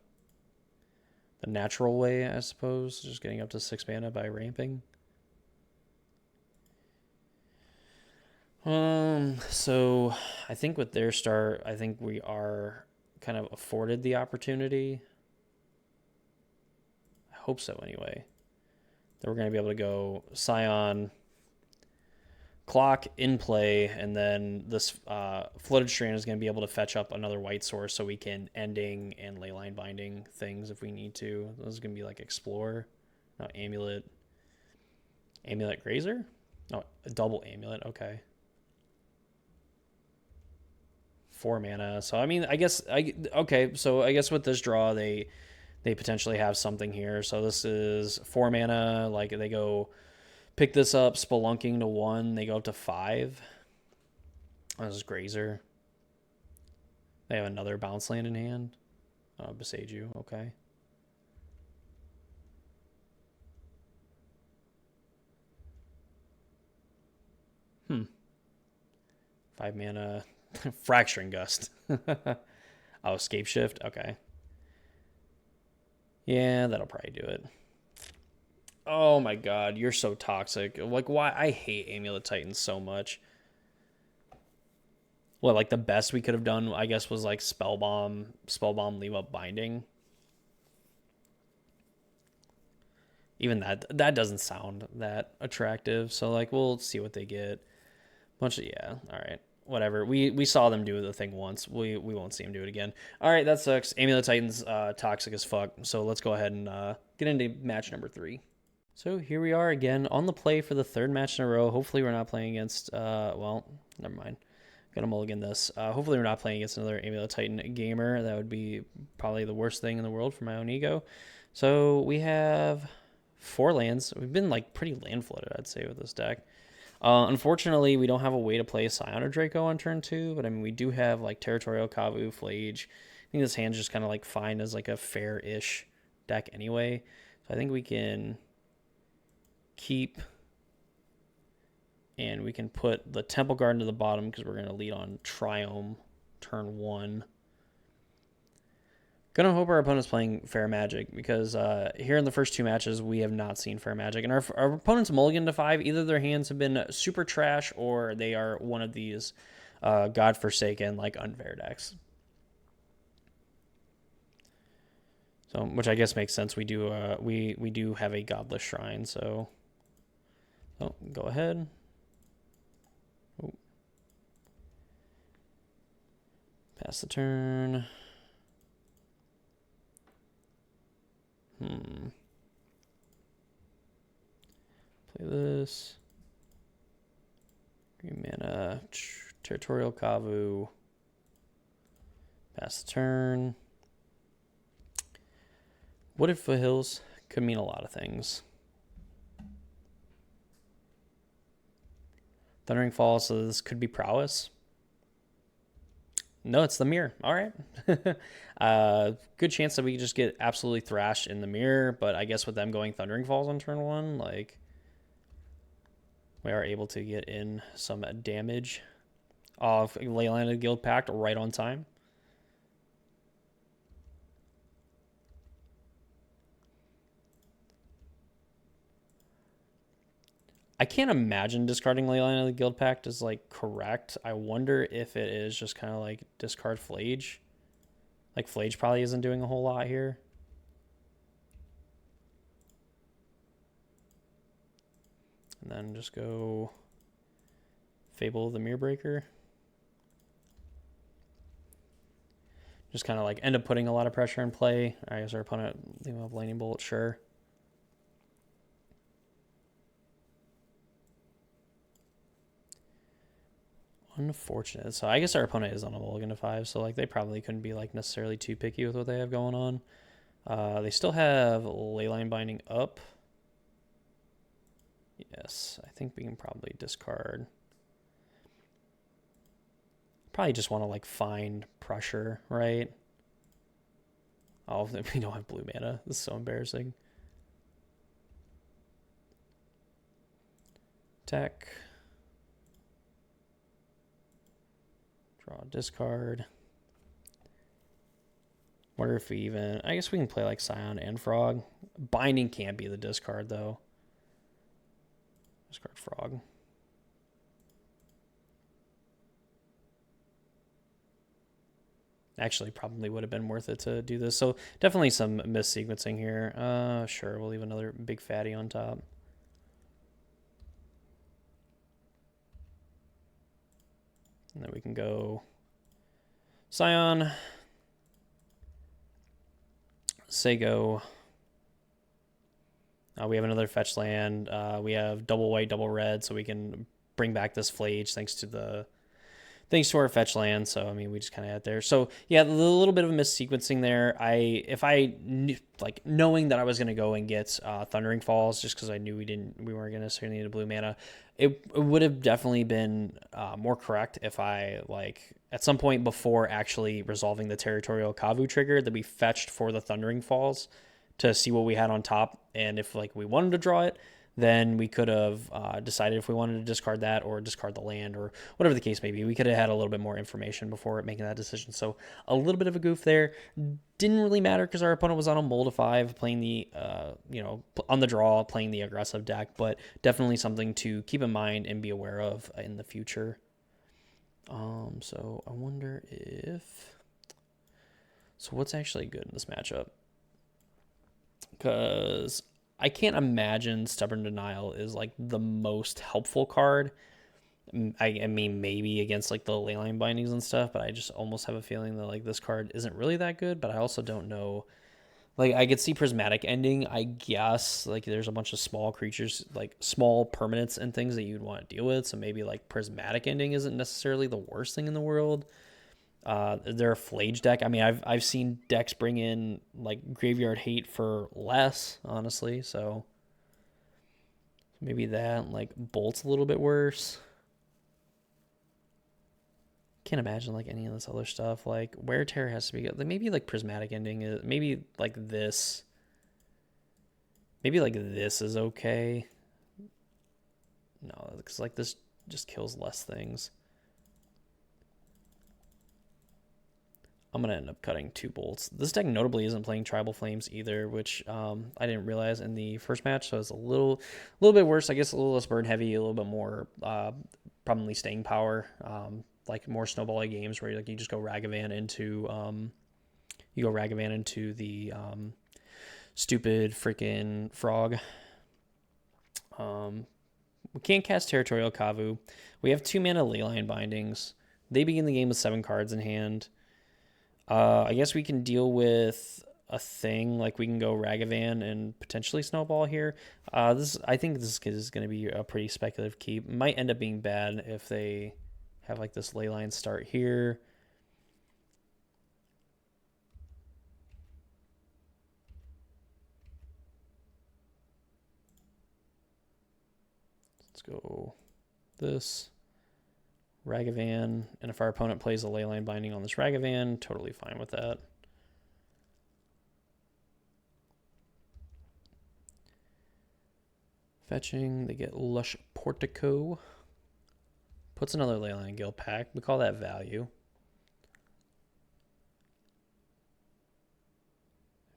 natural way, I suppose. Just getting up to 6 mana by ramping. So I think with their start, I think we are kind of afforded the opportunity. I hope so anyway. That we're going to be able to go Scion, clock in play, and then this Flooded Strand is going to be able to fetch up another white source so we can Ending and Leyline Binding things if we need to. This is going to be like Explore. No, Amulet. Amulet Grazer? No, a double Amulet. Okay. 4 mana. So, I mean, I guess... okay, so I guess with this draw, they potentially have something here. So this is 4 mana. Like, they go... Pick this up, Spelunking to 1. They go up to 5. This is Grazer. They have another bounce land in hand. Beseiju. Okay. Hmm. 5 mana. Fracturing Gust. Oh, Escape Shift. Okay. Yeah, that'll probably do it. Oh my god, you're so toxic. Like, why? I hate Amulet Titans so much. Well, like, the best we could have done, I guess, was like Spellbomb, leave up Binding. Even that doesn't sound that attractive. So, like, we'll see what they get. Yeah, all right. Whatever. We saw them do the thing once. We won't see them do it again. All right, that sucks. Amulet Titans, toxic as fuck. So let's go ahead and get into match number 3. So here we are again on the play for the 3rd match in a row. Hopefully we're not playing against, well, never mind. Gotta mulligan this. Hopefully we're not playing against another Amulet Titan gamer. That would be probably the worst thing in the world for my own ego. So we have 4 lands. We've been like pretty land flooded, I'd say, with this deck. Unfortunately, we don't have a way to play Scion or Draco on turn 2, but I mean, we do have like Territorial Kavu, Flage. I think this hand's just kind of like fine as like a fair-ish deck anyway. So I think we can keep And we can put the Temple Garden to the bottom because we're going to lead on Triome turn 1. Gonna hope our opponent's playing Fair Magic because here in the first 2 matches we have not seen Fair Magic, and our opponent's mulligan to 5. Either their hands have been super trash or they are one of these godforsaken like unfair decks. So, which I guess makes sense. We do we do have a Godless Shrine, so go ahead. Oh. Pass the turn. Play this. Green mana. Territorial Kavu. Pass the turn. Wooded Foothills could mean a lot of things. Thundering Falls, so this could be prowess. No, it's the mirror. All right. Good chance that we just get absolutely thrashed in the mirror, but I guess with them going Thundering Falls on turn 1, like, we are able to get in some damage off Leyline of the Guild Pact right on time. I can't imagine discarding Leyline of the Guild Pact is like correct. I wonder if it is just kind of like discard Flage. Like Flage probably isn't doing a whole lot here. And then just go Fable of the Mirrorbreaker. Just kind of like end up putting a lot of pressure in play. I guess our opponent leave him up Lightning Bolt, sure. Unfortunate. So I guess our opponent is on a mulligan to 5, so like they probably couldn't be like necessarily too picky with what they have going on. They still have Leyline Binding up. Yes, I think we can probably discard. Probably just want to like find pressure, right? Oh, we don't have blue mana. This is so embarrassing. Attack. Draw, discard. Wonder if we even... I guess we can play like Scion and Frog. Binding can't be the discard, though. Discard Frog. Actually, probably would have been worth it to do this. So definitely some mis-sequencing here. Sure, we'll leave another big fatty on top. And then we can go Scion, Sego. We have another fetch land. We have double white, double red, so we can bring back this Flage thanks to our fetch land. So I mean, we just kind of had there. So yeah, a little bit of a mis-sequencing there. If I knew, like knowing that I was gonna go and get Thundering Falls, just because I knew we weren't gonna necessarily need a blue mana, it would have definitely been more correct if I like at some point before actually resolving the Territorial Kavu trigger that we fetched for the Thundering Falls to see what we had on top, and if like we wanted to draw it, then we could have decided if we wanted to discard that or discard the land or whatever the case may be. We could have had a little bit more information before making that decision. So a little bit of a goof there. Didn't really matter because our opponent was on a mull to 5 playing the, on the draw, playing the aggressive deck, but definitely something to keep in mind and be aware of in the future. So I wonder if... So what's actually good in this matchup? Because I can't imagine Stubborn Denial is like the most helpful card. I mean, maybe against like the Leyline bindings and stuff, but I just almost have a feeling that like this card isn't really that good, but I also don't know. Like I could see Prismatic Ending, I guess. Like there's a bunch of small creatures, like small permanents and things that you'd want to deal with. So maybe like Prismatic Ending isn't necessarily the worst thing in the world. They're a Flage deck. I mean, I've seen decks bring in like Graveyard Hate for less, honestly. So maybe that like Bolt's a little bit worse. Can't imagine like any of this other stuff. Like Wear Tear has to be good. Like, maybe like Prismatic Ending is maybe like this. Maybe like this is okay. No, because like this just kills less things. I'm going to end up cutting 2 bolts. This deck notably isn't playing Tribal Flames either, which I didn't realize in the first match, so it's a little bit worse. I guess a little less burn heavy, a little bit more probably staying power, like more snowbally games where like you just go Ragavan into the stupid freaking frog. We can't cast Territorial Kavu. We have 2 mana Leyline Bindings. They begin the game with 7 cards in hand. I guess we can deal with a thing, like we can go Ragavan and potentially Snowball here. I think this is going to be a pretty speculative keep. It might end up being bad if they have like this Leyline start here. Let's go this Ragavan, and if our opponent plays a Leyline Binding on this Ragavan, totally fine with that. Fetching, they get Lush Portico. Puts another Leyline Guild pack. We call that value.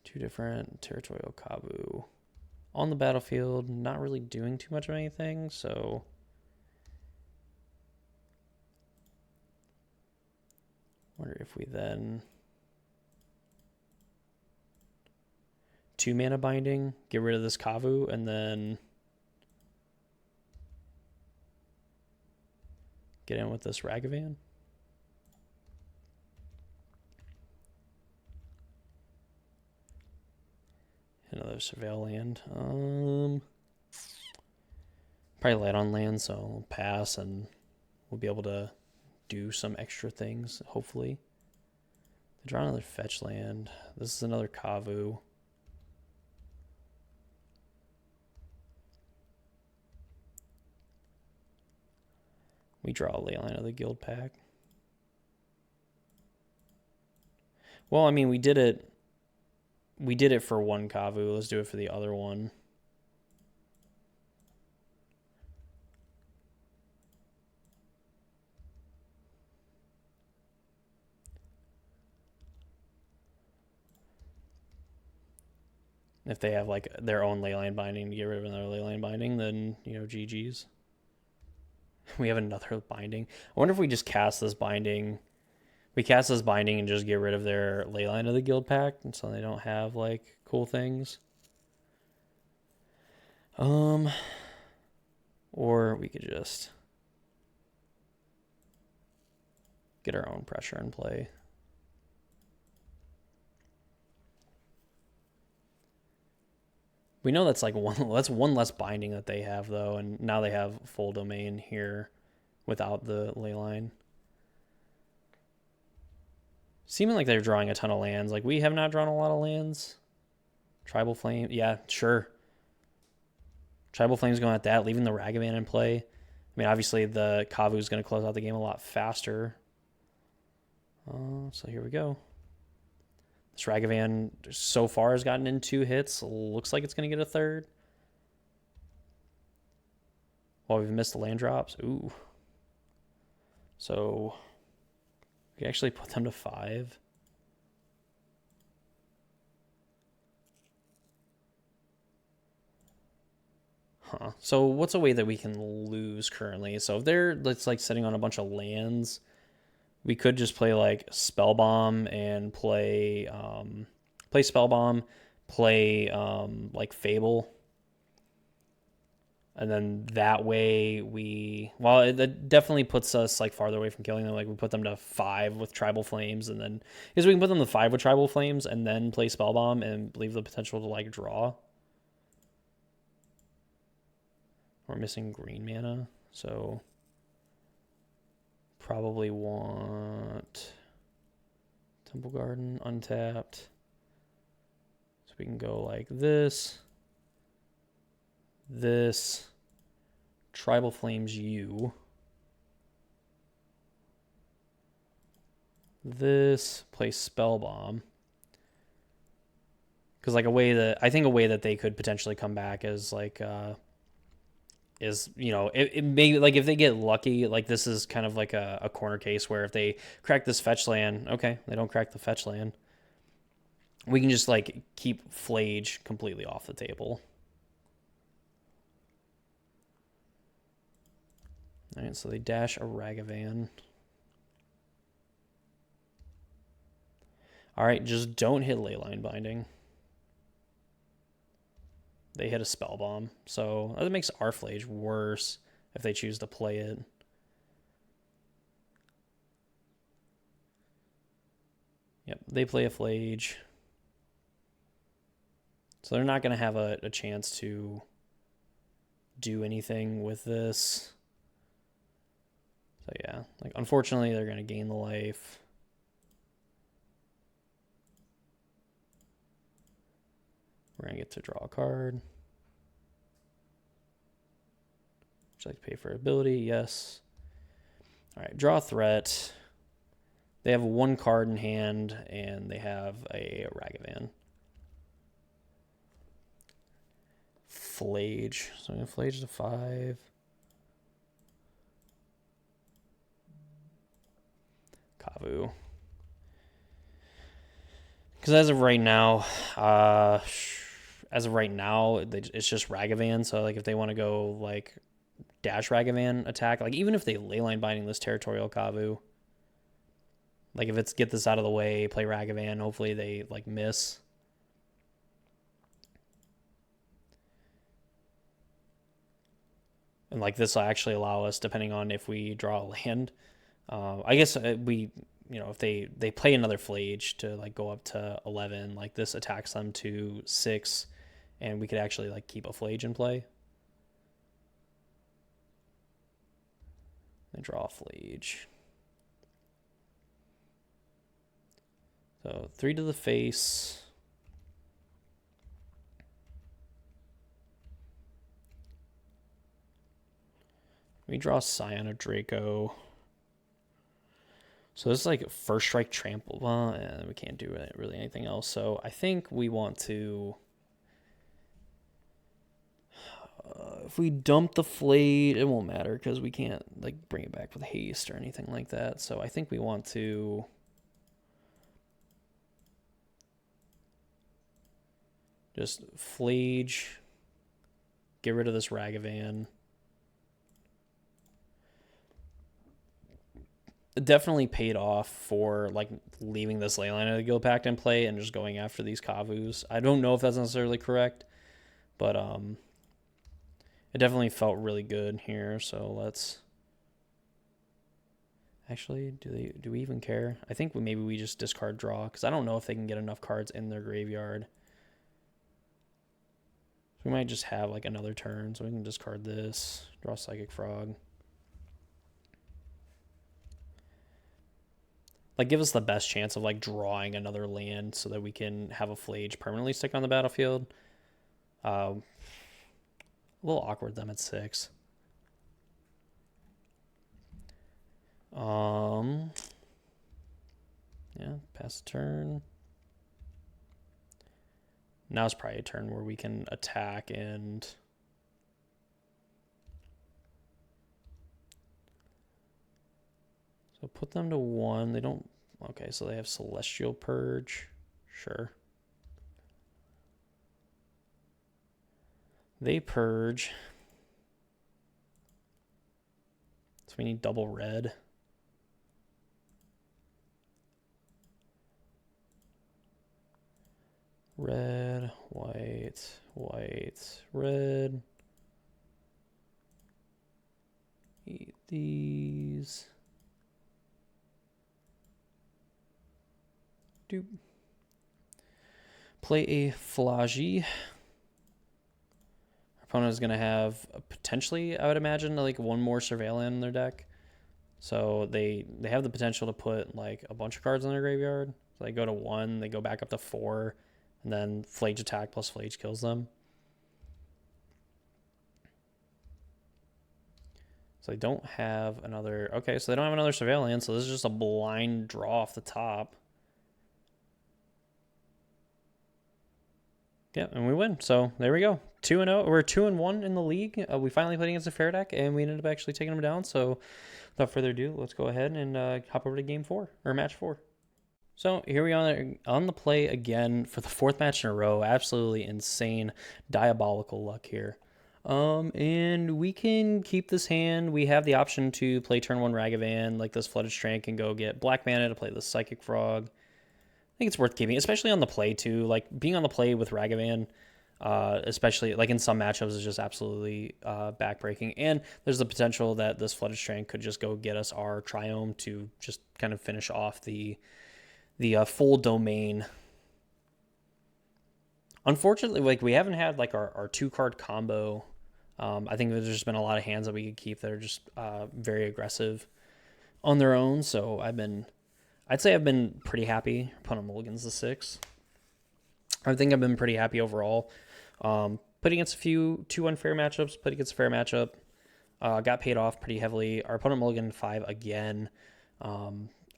2 different Territorial Kavu. On the battlefield, not really doing too much of anything, so wonder if we then 2 mana binding, get rid of this Kavu, and then get in with this Ragavan. Another Surveil land. Probably light on land, so we'll pass, and we'll be able to do some extra things, hopefully. They draw another fetch land. This is another Kavu. We draw a Leyline of the Guild pack. Well, I mean, we did it for 1 Kavu. Let's do it for the other one. If they have like their own Leyline Binding to get rid of another Leyline Binding, then, you know, GG's. We have another binding. I wonder if we just cast this binding. We cast this binding and just get rid of their Leyline of the Guild pack, and so they don't have like cool things. Or we could just get our own pressure in play. We know that's like one less binding that they have though, and now they have full domain here without the Leyline. Seeming like they're drawing a ton of lands. Like we have not drawn a lot of lands. Tribal Flame, yeah, sure. Tribal Flame's going at that, leaving the Ragavan in play. I mean, obviously the Kavu is going to close out the game a lot faster. So here we go. This Ragavan so far has gotten in 2 hits. Looks like it's going to get a 3rd. Well, we've missed the land drops. Ooh. So we can actually put them to 5. Huh. So what's a way that we can lose currently? So if they're like sitting on a bunch of lands, we could just play like Spellbomb and play Spellbomb, play like Fable. And then that way it definitely puts us like farther away from killing them. Like we put them to 5 with Tribal Flames, and then because we can put them to 5 with Tribal Flames and then play Spellbomb and leave the potential to like draw. We're missing green mana, so probably want Temple Garden untapped. So we can go like this. This Tribal Flames you. This play Spellbomb. Because like a way that they could potentially come back is like is, you know, it may, like, if they get lucky, like, this is kind of like a corner case where if they crack this fetch land, okay, they don't crack the fetch land, we can just, like, keep Flage completely off the table. All right, so they dash a Ragavan. All right, just don't hit Leyline Binding. They hit a Spell Bomb, so that makes our Flage worse if they choose to play it. Yep, they play a Flage. So they're not going to have a chance to do anything with this. So yeah, like, unfortunately, they're going to gain the life. We're going to get to draw a card. Would you like to pay for ability? Yes. All right, draw a threat. They have one card in hand, and they have a Ragavan. Flage. So I'm going to Flage to 5. Kavu. Because as of right now, it's just Ragavan. So, like, if they want to go, like, dash Ragavan attack, like, even if they Leyline Binding this Territorial Kavu, like, if it's get this out of the way, play Ragavan, hopefully they, like, miss. And, like, this will actually allow us, depending on if we draw a land. I guess we, you know, if they play another Flage to, like, go up to 11, like, this attacks them to 6, and we could actually, like, keep a Flage in play. And draw a Flage. So 3 to the face. We draw Scion of Draco. So this is like first strike trample. Well, we can't do really anything else. So I think we want to... if we dump the Flade, it won't matter because we can't, like, bring it back with haste or anything like that. So I think we want to... just Flage. Get rid of this Ragavan. It definitely paid off for, like, leaving this Leyline of the Guild Pact in play and just going after these Kavus. I don't know if that's necessarily correct, but it definitely felt really good here. So let's actually, do we even care? I think maybe we just discard draw because I don't know if they can get enough cards in their graveyard. We might just have, like, another turn, so we can discard this, draw Psychic Frog. Like, give us the best chance of, like, drawing another land so that we can have a Flage permanently stick on the battlefield. A little awkward them at 6. Yeah, pass the turn. Now it's probably a turn where we can attack and... so put them to 1. They don't... okay, so they have Celestial Purge. Sure. They purge. So we need double red. Red, white, white, red. Eat these. Doop. Play a Flagi. Our opponent is going to have potentially, I would imagine, like, one more Surveillant in their deck. So they have the potential to put, like, a bunch of cards in their graveyard. So they go to 1, they go back up to 4, and then Flage attack plus Flage kills them. So they don't have another... okay, so they don't have another Surveillant, so this is just a blind draw off the top. Yeah, and we win. So there we go. 2-0. We're 2-1 in the league. We finally played against a fair deck, and we ended up actually taking them down. So without further ado, let's go ahead and hop over to game 4 or match 4. So here we are on the play again for the 4th match in a row. Absolutely insane, diabolical luck here. And we can keep this hand. We have the option to play turn 1 Ragavan, like this Flooded Strength, and go get black mana to play the Psychic Frog. I think it's worth keeping, especially on the play too. Like being on the play with Ragavan, especially like in some matchups, is just absolutely backbreaking. And there's the potential that this Flooded Strength could just go get us our Triome to just kind of finish off the full domain. Unfortunately, like we haven't had like our 2-card combo. I think there's just been a lot of hands that we could keep that are just very aggressive on their own. So I'd say I've been pretty happy. Opponent mulligans the 6. I think I've been pretty happy overall. Put against a few 2 unfair matchups, put against a fair matchup. Got paid off pretty heavily. Our opponent mulliganed 5 again.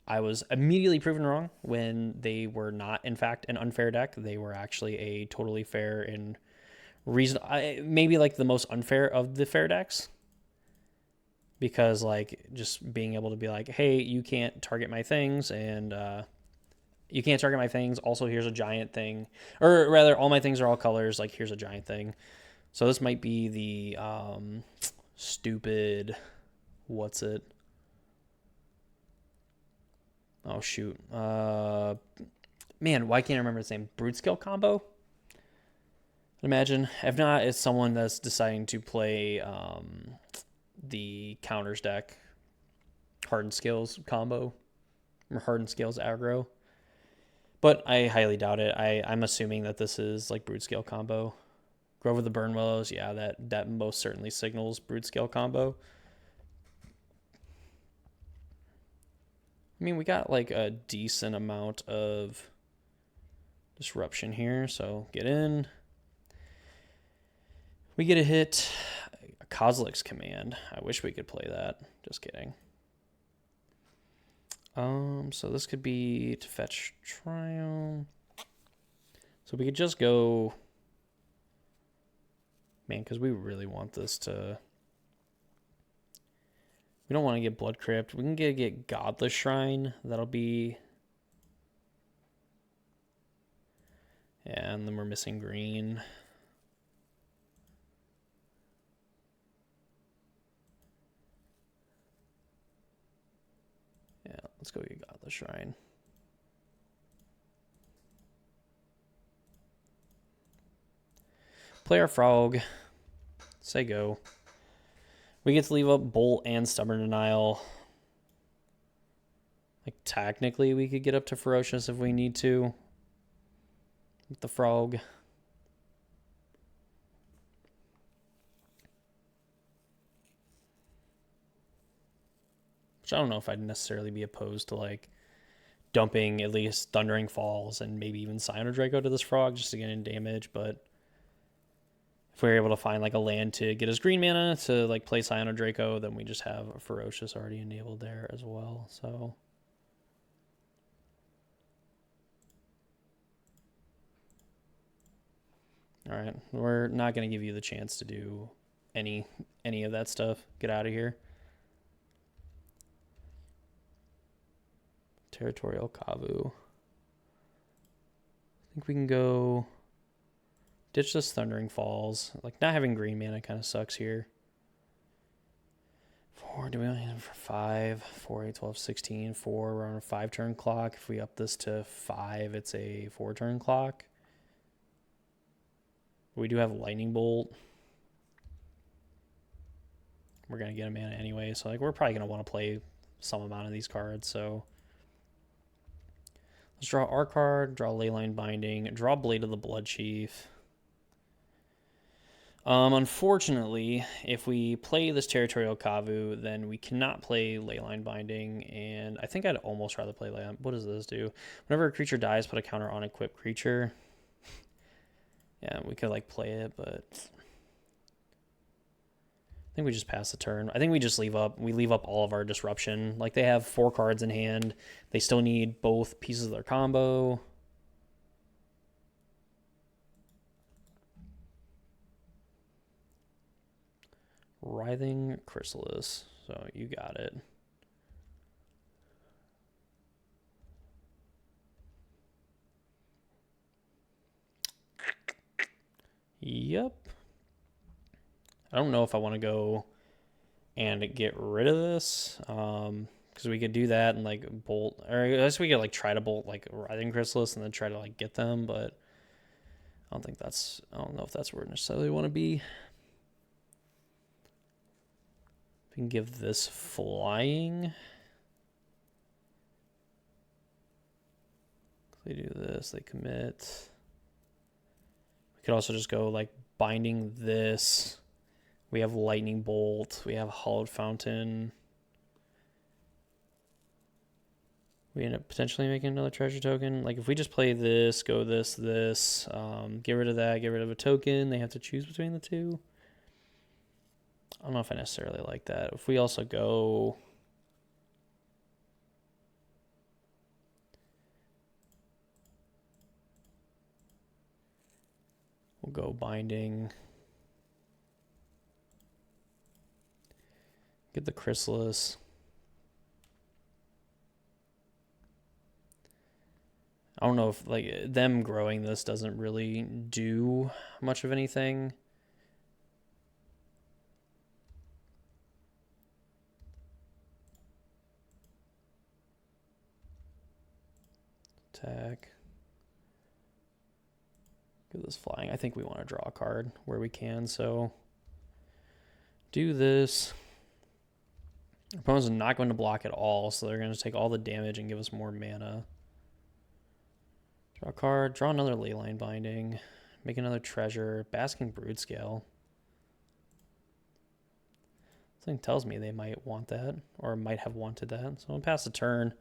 I was immediately proven wrong when they were not, in fact, an unfair deck. They were actually a totally fair and reason, maybe like the most unfair of the fair decks. Because like just being able to be like, hey, you can't target my things, and you can't target my things. Also, here's a giant thing, or rather, all my things are all colors. Like here's a giant thing. So this might be the stupid. What's it? Oh shoot. Man, why can't I remember its name? Brute Scale combo. Imagine. If not, it's someone that's deciding to play the counters deck, Hardened Scales combo, or Hardened Scales aggro. But I highly doubt it. I'm assuming that this is like Brute Scale combo. Grove of the Burn Willows, yeah, that most certainly signals Brute Scale combo. I mean, we got like a decent amount of disruption here, so get in. We get a hit. A Kozilek's Command. I wish we could play that. Just kidding. So this could be to fetch Triome. So we could just go... Man, because we really want this to... We don't want to get Blood Crypt. We can get Godless Shrine. That'll be... Yeah, and then we're missing green. Yeah, let's go get Godless Shrine. Play our Frog. Say go. We get to leave up Bolt and Stubborn Denial. Like, technically, we could get up to Ferocious if we need to. With the Frog. Which I don't know if I'd necessarily be opposed to, like, dumping at least Thundering Falls and maybe even Cyano Draco to this Frog just to get in damage, but... If we were able to find like a land to get us green mana to like play Cyano Draco, then we just have a Ferocious already enabled there as well. So all right, we're not going to give you the chance to do any of that stuff. Get out of here. Territorial Kavu. I think we can go ditch this Thundering Falls. Like, not having green mana kind of sucks here. 4, do we only have for 5? 4, 8, 12, 16, 4. We're on a 5-turn clock. If we up this to 5, it's a 4-turn clock. We do have Lightning Bolt. We're going to get a mana anyway, so like we're probably going to want to play some amount of these cards, so... Let's draw our card, draw Leyline Binding, draw Blade of the Blood Chief. Unfortunately, if we play this Territorial Kavu, then we cannot play Leyline Binding, and I think I'd almost rather play Leyline. What does this do? Whenever a creature dies, put a counter on equipped creature. Yeah, we could like play it, but I think we just pass the turn. I think we just leave up. We leave up all of our disruption. Like, they have 4 cards in hand. They still need both pieces of their combo. Writhing Chrysalis. So you got it. Yep. I don't know if I want to go and get rid of this. Because we could do that and like bolt, or I guess we could like try to bolt like Writhing Chrysalis and then try to like get them, but I don't know if that's where we necessarily want to be. We can give this flying. They do this, they commit. We could also just go like binding this. We have Lightning Bolt. We have Hollowed Fountain. We end up potentially making another treasure token. Like if we just play this, go this, get rid of that, get rid of a token. They have to choose between the two. I don't know if I necessarily like that. If we also go... We'll go binding. Get the Chrysalis. I don't know if like them growing this doesn't really do much of anything. Attack. Get this flying. I think we want to draw a card where we can, so do this. Our opponent's not going to block at all, so they're going to take all the damage and give us more mana. Draw a card, draw another Leyline Binding, make another treasure, Basking Brood-Scale. Something tells me they might want that, or might have wanted that. So I'll pass the turn.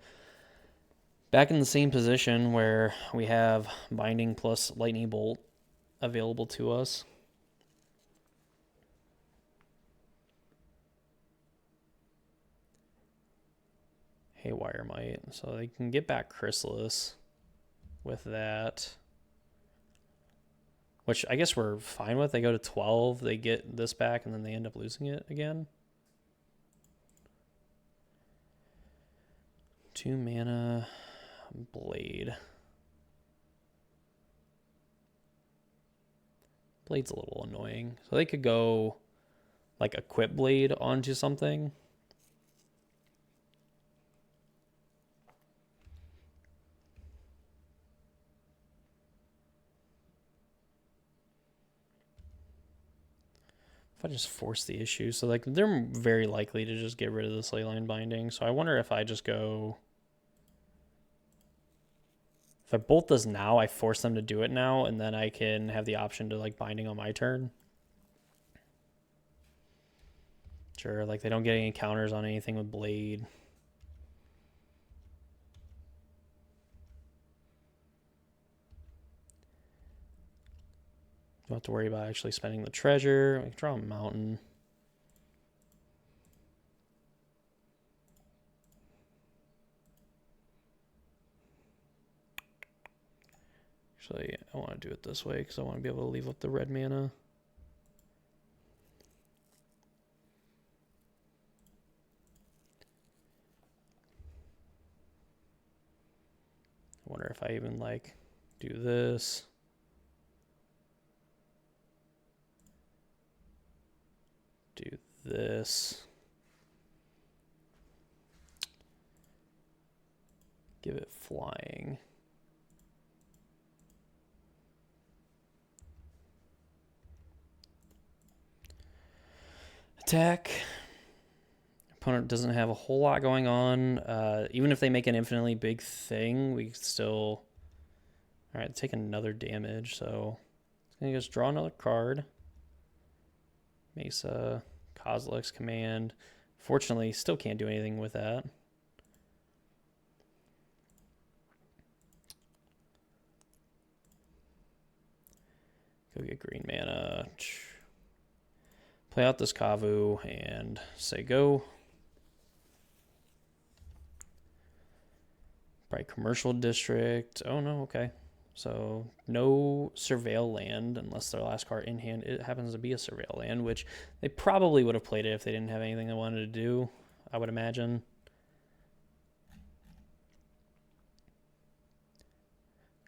Back in the same position where we have Binding plus Lightning Bolt available to us. Haywire Might, so they can get back Chrysalis with that, which I guess we're fine with. They go to 12, they get this back, and then they end up losing it again. 2 mana Blade. Blade's a little annoying, so they could go like Equip Blade onto something. I just force the issue. So like they're very likely to just get rid of this Leyline Binding. So I wonder if I just go... If I bolt this now, I force them to do it now, and then I can have the option to like binding on my turn. Sure, like they don't get any counters on anything with Blade. Don't have to worry about actually spending the treasure. I can draw a mountain. Actually, I want to do it this way because I want to be able to leave up the red mana. I wonder if I even like do this. Do this. Give it flying. Attack. Opponent doesn't have a whole lot going on. Even if they make an infinitely big thing, we still... Alright, take another damage, so... It's going to just draw another card. Mesa, Kozilek's Command. Fortunately, still can't do anything with that. Go get green mana. Play out this Kavu and say go. Probably Commercial District. Oh no, okay. So no surveil land unless their last card in hand it happens to be a surveil land, which they probably would have played it if they didn't have anything they wanted to do, I would imagine.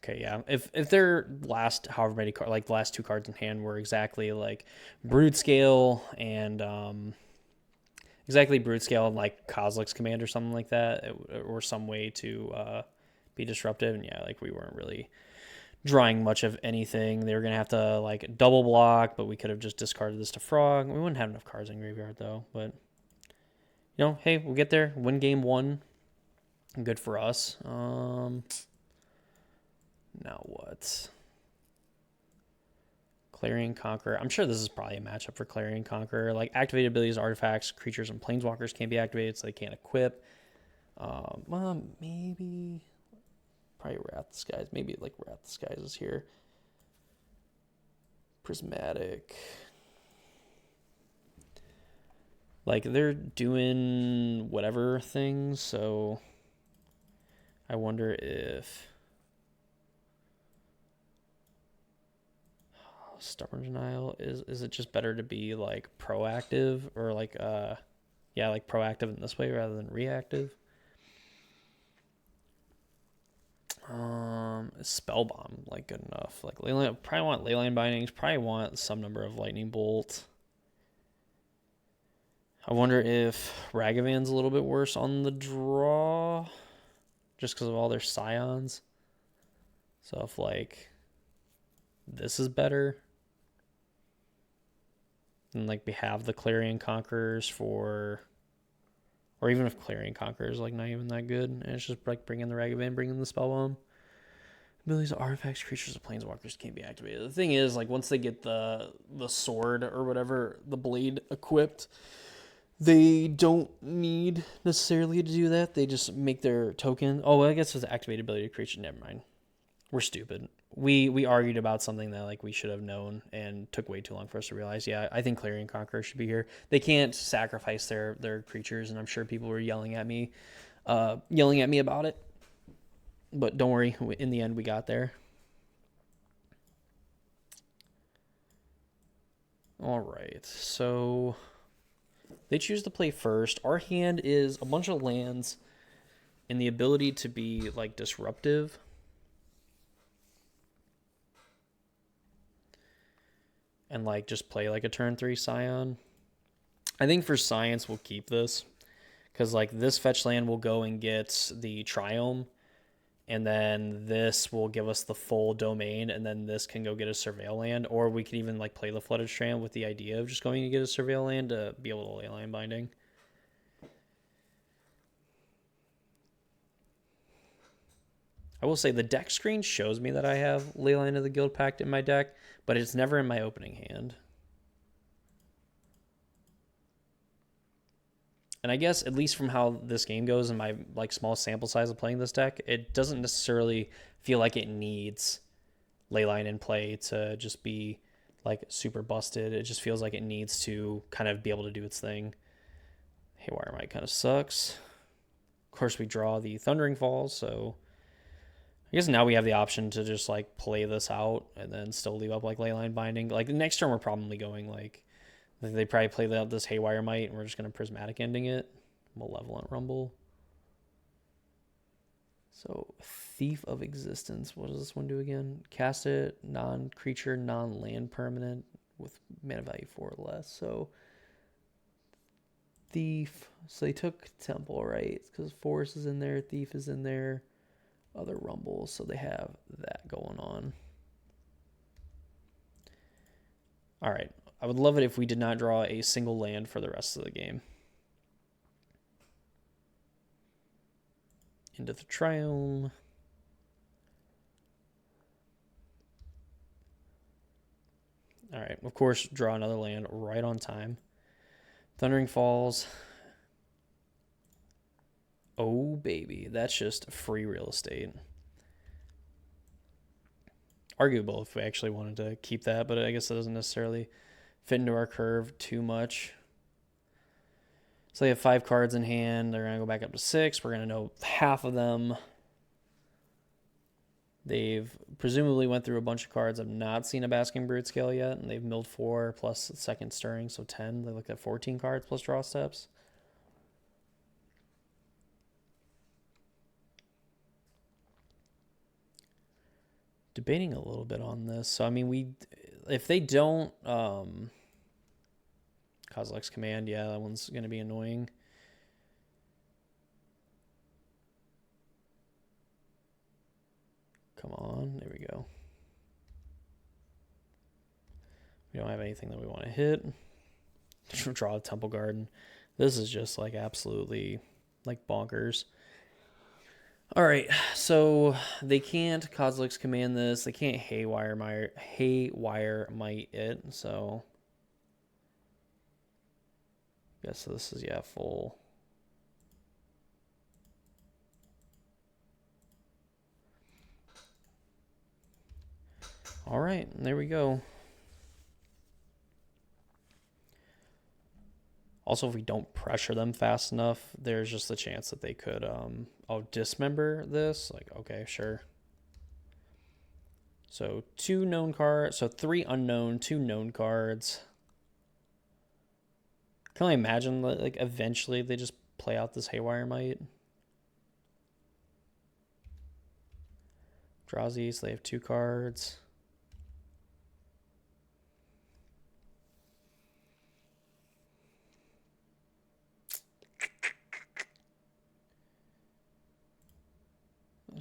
Okay, yeah. If their last however many cards, like the last two cards in hand were exactly like Brood Scale and exactly Brood Scale and like Kozilek's Command or something like that, or some way to be disruptive, and yeah, like we weren't really drawing much of anything. They were gonna have to like double block, but we could have just discarded this to Frog. We wouldn't have enough cards in graveyard though. But hey, we'll get there. Win game one. Good for us. Now what? Clarion Conqueror. I'm sure this is probably a matchup for Clarion Conqueror. Like activated abilities, artifacts, creatures, and planeswalkers can't be activated, so they can't equip. Well, maybe probably Wrath the Skies. Maybe like Wrath the Skies is here. Prismatic. Like they're doing whatever things, so I wonder if Stubborn Denial is it just better to be like proactive or like yeah, like proactive in this way rather than reactive. Spellbomb, like good enough. Like Leyline, probably want Leyline Bindings, probably want some number of Lightning Bolt. I wonder if Ragavan's a little bit worse on the draw just because of all their scions. So if like this is better, and like we have the Clarion Conquerors for, or even if Clarion Conquerors like not even that good, and it's just like bringing the Ragavan, bringing the Spellbomb. Abilities, artifacts, creatures, of planeswalkers can't be activated. The thing is, like once they get the sword or whatever, the blade equipped, they don't need necessarily to do that. They just make their token. Oh, well, I guess it's activated ability creature. Never mind. We're stupid. We argued about something that like we should have known and took way too long for us to realize. Yeah, I think Clarion Conqueror should be here. They can't sacrifice their creatures, and I'm sure people were yelling at me about it. But don't worry, in the end we got there. All right, so they choose to play first. Our hand is a bunch of lands and the ability to be like disruptive. And like just play like a turn 3 Scion. I think for science we'll keep this. Because like this fetch land will go and get the Triome. And then this will give us the full domain. And then this can go get a surveil land. Or we can even like play the Flooded Strand with the idea of just going to get a surveil land to be able to Leyline Binding. I will say the deck screen shows me that I have Leyline of the Guild Pact in my deck, but it's never in my opening hand. And I guess at least from how this game goes and my like small sample size of playing this deck, it doesn't necessarily feel like it needs Leyline in play to just be like super busted. It just feels like it needs to kind of be able to do its thing. Haywire Might kind of sucks. Of course, we draw the Thundering Falls, so I guess now we have the option to just like play this out and then still leave up like Leyline Binding. Like the next turn, we're probably going like they probably play out this Haywire Might, and we're just gonna Prismatic Ending it. Malevolent Rumble. So Thief of Existence. What does this one do again? Cast it non-creature, non-land permanent with mana value 4 or less. So Thief. So they took Temple, right? Because Force is in there, Thief is in there. Other Rumbles, so they have that going on. All right. I would love it if we did not draw a single land for the rest of the game. Into the Triome. All right. Of course, draw another land right on time. Thundering Falls. Oh, baby. That's just free real estate. Arguable if we actually wanted to keep that, but I guess that doesn't necessarily fit into our curve too much. So they have 5 cards in hand. They're going to go back up to 6. We're going to know half of them. They've presumably went through a bunch of cards. I've not seen a Basking Brute scale yet, and they've milled 4 plus second stirring, so 10. They looked at 14 cards plus draw steps. Debating a little bit on this. So I mean, if they don't Kozilek's Command, yeah, that one's gonna be annoying. Come on, there we go. We don't have anything that we want to hit. Draw a Temple Garden. This is just like absolutely like bonkers. All right, so they can't Kozilek's Command this. They can't Haywire Might it. So guess this is, yeah, full. All right, there we go. Also, if we don't pressure them fast enough, there's just the chance that they could, dismember this. Like, okay, sure. So 2 known cards, so 3 unknown, 2 known cards. Can I imagine that, like, eventually they just play out this Haywire Might? Drazi, so they have 2 cards.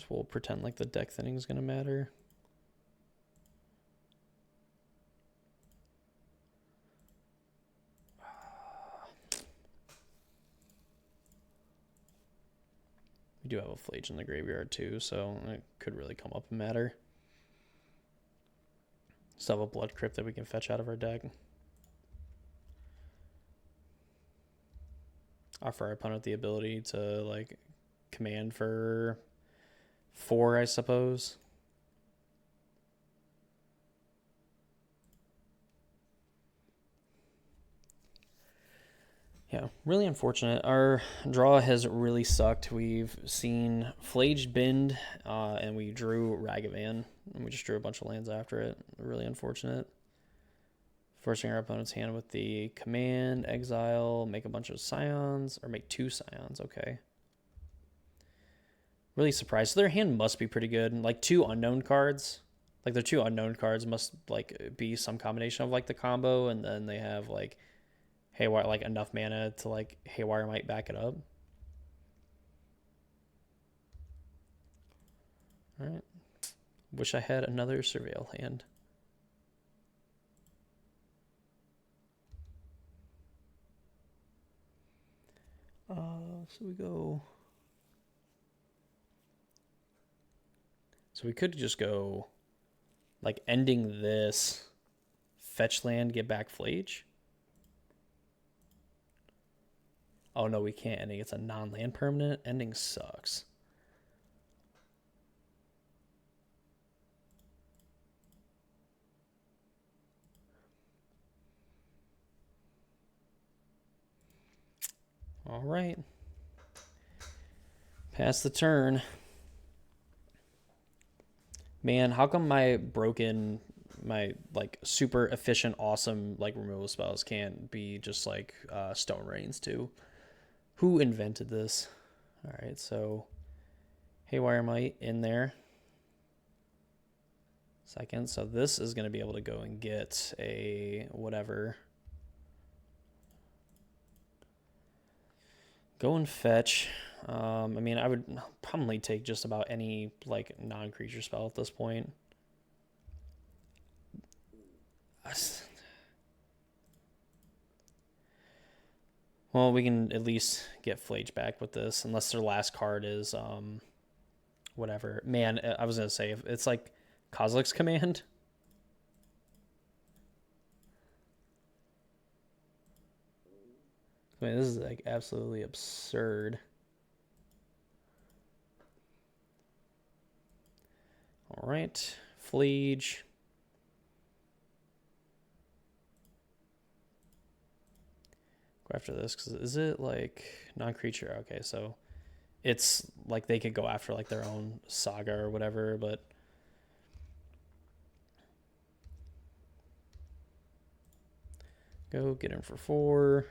We'll pretend like the deck thinning is going to matter. We do have a Flage in the graveyard too, so it could really come up and matter. Still have a Blood Crypt that we can fetch out of our deck. Offer our opponent the ability to, like, command for 4, I suppose. Yeah, really unfortunate. Our draw has really sucked. We've seen Flaged Bend, and we drew Ragavan, and we just drew a bunch of lands after it. Really unfortunate. Forcing our opponent's hand with the command, exile, make a bunch of Scions, or make 2 Scions, okay. Really surprised. So their hand must be pretty good. Like 2 unknown cards. Like their 2 unknown cards must, like, be some combination of, like, the combo, and then they have, like, Haywire, like, enough mana to, like, Haywire might back it up. All right. Wish I had another Surveil hand. So we go. So we could just go, like, ending this, fetch land, get back Flage. Oh no, we can't ending. It's a non-land permanent. Ending sucks. All right. Pass the turn. Man, how come my like, super efficient, awesome, like, removal spells can't be just, like, Stone Rains too? Who invented this? All right, so Haywire Might in there. Second, so this is going to be able to go and get a whatever. Go and fetch. I mean, I would probably take just about any, like, non-creature spell at this point. Well, we can at least get Flage back with this, unless their last card is whatever. Man, I was gonna say, if it's like Kozilek's Command. I mean, this is, like, absolutely absurd. All right, Flage. Go after this, because is it, like, non-creature? Okay, so it's like they could go after, like, their own Saga or whatever, but Go get him for 4.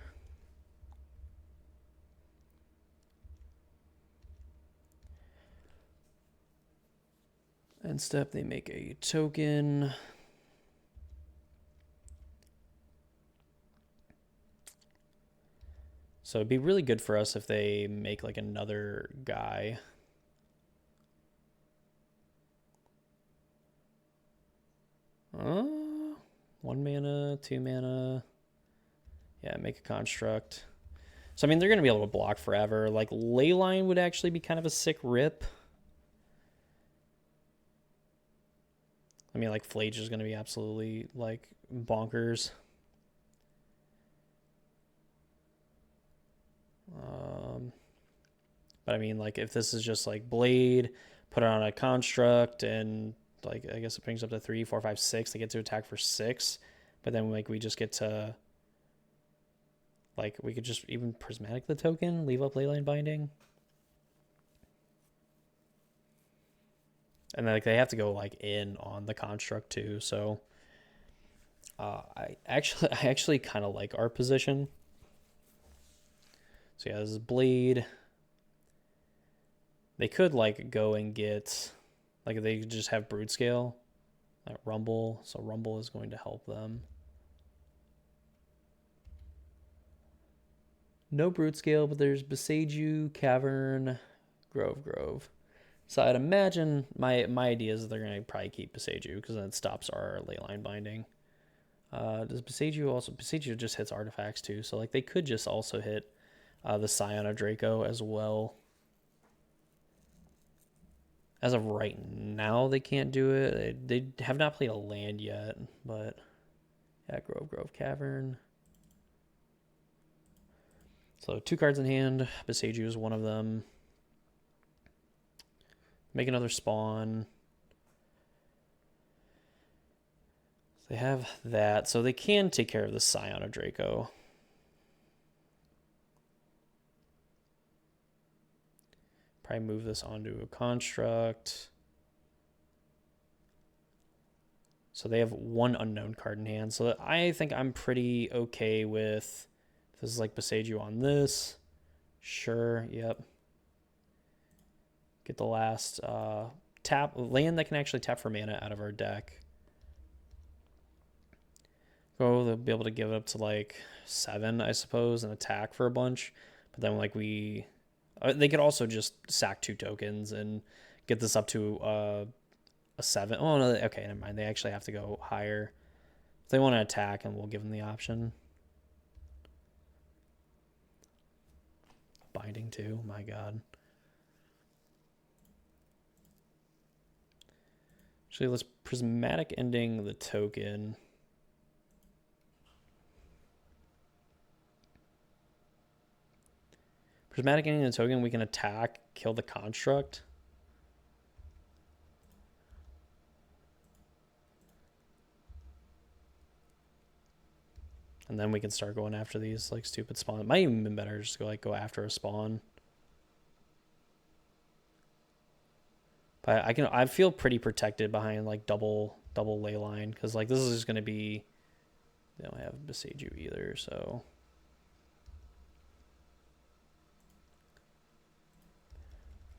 End step, they make a token. So it'd be really good for us if they make like another guy. Uh, 1 mana, 2 mana. Yeah, make a construct. So I mean, they're gonna be able to block forever. Like Leyline would actually be kind of a sick rip. I mean, like Flage is gonna be absolutely like bonkers. But I mean, like if this is just like Blade, put it on a construct, and like I guess it brings up to 3, 4, 5, 6. They get to attack for 6, but then like we just get to like we could just even prismatic the token, leave up Leyline Binding, and then like they have to go like in on the construct too. So I actually kind of like our position. So yeah, this is Blade. They could like go and get like they could just have Brood Scale, like Rumble. So Rumble is going to help them. No Brood Scale, but there's Beseiju, Cavern, Grove. So I'd imagine my idea is that they're going to probably keep Beseiju because then it stops our Leyline Binding. Does Beseiju also... Beseiju just hits artifacts too, so like they could just also hit the Scion of Draco as well. As of right now, they can't do it. They have not played a land yet, but yeah, Grove Cavern. So 2 cards in hand. Beseiju is one of them. Make another spawn. They have that, so they can take care of the Scion of Draco. Probably move this onto a construct. So they have 1 unknown card in hand. So I think I'm pretty okay with... This is like Beseiju on this. Sure, yep. Get the last tap land that can actually tap for mana out of our deck. Oh, they'll be able to give it up to like 7, I suppose, and attack for a bunch. But then like they could also just sack 2 tokens and get this up to a 7. Oh no, okay, never mind. They actually have to go higher. If they want to attack, and we'll give them the option. Binding too, my god. Actually, let's prismatic ending the token. Prismatic ending the token, we can attack, kill the construct. And then we can start going after these like stupid spawns. It might even be better just to go after a spawn. But I feel pretty protected behind like double Leyline, because like this is just gonna be, they don't have Beseiju either, so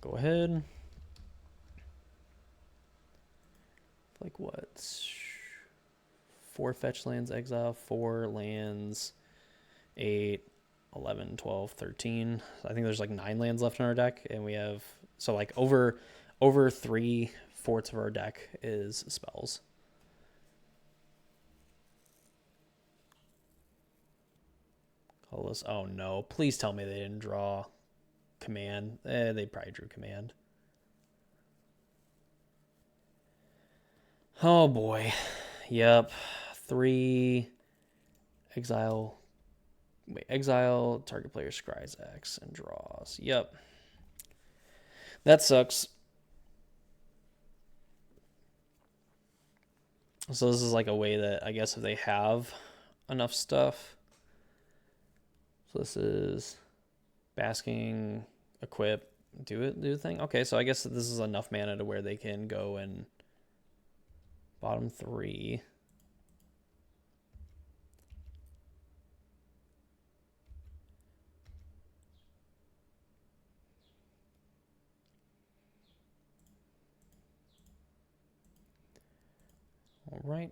go ahead. Like what? 4 fetch lands, exile 4 lands, 8, 11, 12, 13. I think there's like 9 lands left in our deck, and we have, so like over 3/4 of our deck is spells. Call this. Oh no! Please tell me they didn't draw command. They probably drew command. Oh boy. Yep. 3 exile. Wait, exile target player scries X and draws. Yep. That sucks. So this is like a way that I guess if they have enough stuff. So this is basking, equip, do the thing. Okay, so I guess this is enough mana to where they can go and bottom 3. All right.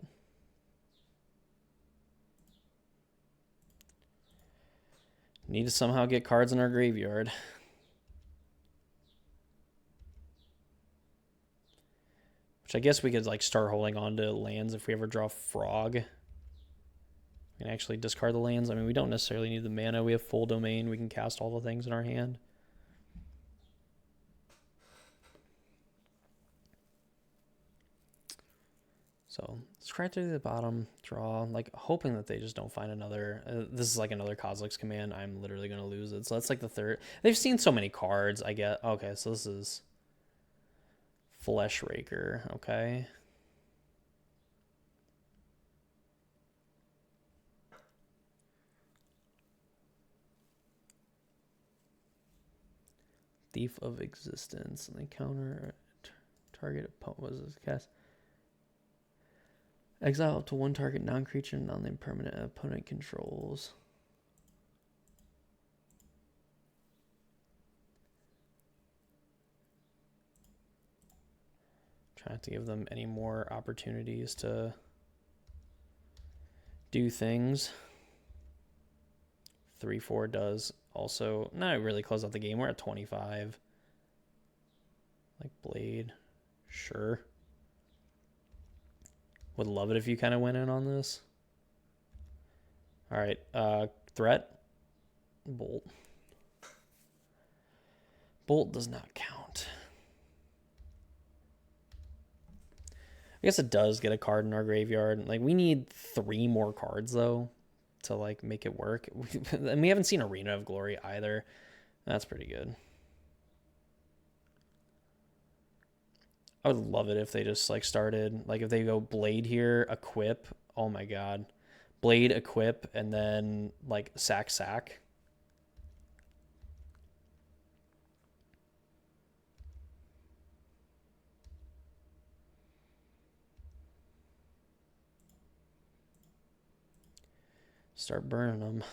Need to somehow get cards in our graveyard. Which I guess we could like start holding on to lands if we ever draw Frog. We can actually discard the lands. I mean, we don't necessarily need the mana. We have full domain. We can cast all the things in our hand. So scratch to the bottom, draw, like hoping that they just don't find another. This is like another Kozilek's command. I'm literally going to lose it. So that's like the third. They've seen so many cards, I get. Okay, so this is Flesh Raker. Okay. Thief of Existence. And they counter target opponent was this cast. Exile up to one target non-creature, non-name permanent opponent controls. Trying to give them any more opportunities to do things. 3-4 does also not really close out the game. We're at 25. Like Blade. Sure. Would love it if you kind of went in on this. All right. Threat. Bolt. Bolt does not count. I guess it does get a card in our graveyard. Like, we need 3 more cards, though, to, like, make it work. And we haven't seen Arena of Glory either. That's pretty good. I would love it if they just, like, started... Like, if they go Blade here, Equip. Oh, my God. Blade, Equip, and then, like, Sack. Start burning them.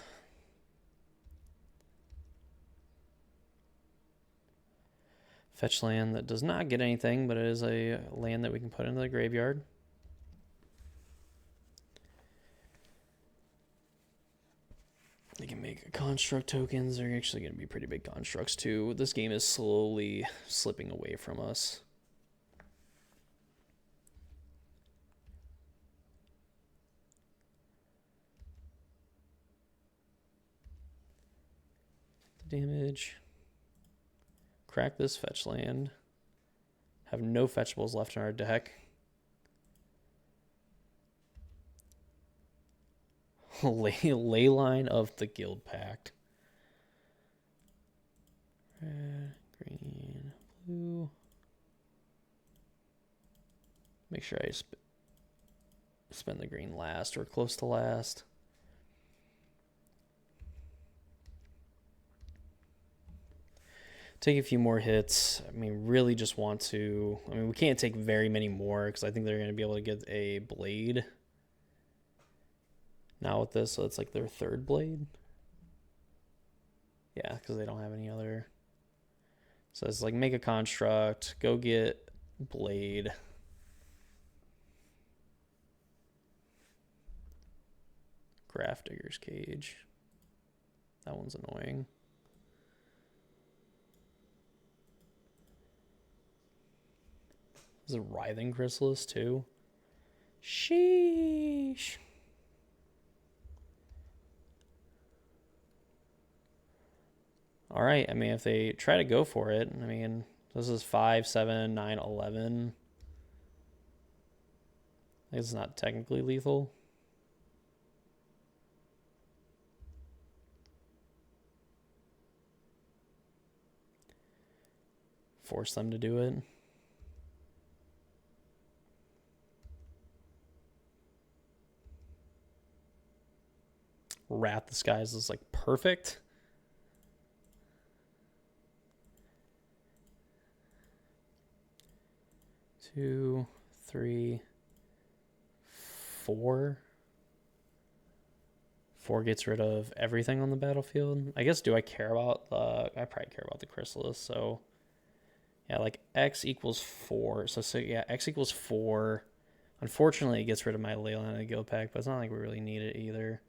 Fetch land that does not get anything, but it is a land that we can put into the graveyard. They can make construct tokens. They're actually going to be pretty big constructs too. This game is slowly slipping away from us. Damage. Crack this fetch land. Have no fetchables left in our deck. Leyline of the Guild Pact. Red, green, blue. Make sure I spend the green last or close to last. Take a few more hits. I mean, really just want to... I mean, we can't take very many more because I think they're going to be able to get a Blade. Now with this, so it's like their 3rd Blade. Yeah, because they don't have any other... So it's like make a construct, go get Blade. Grafdigger's Cage. That one's annoying. Is it Writhing Chrysalis too? Sheesh. All right. I mean, if they try to go for it, I mean, this is 5, 7, 9, 11. It's not technically lethal. Force them to do it. Wrath the Skies is like perfect. Two, three, 4. 4 gets rid of everything on the battlefield. I guess, do I care about the... I probably care about the Chrysalis, so... Yeah, like X equals 4. So yeah, X equals 4. Unfortunately, it gets rid of my Leyline of the Guild Pack, but it's not like we really need it either.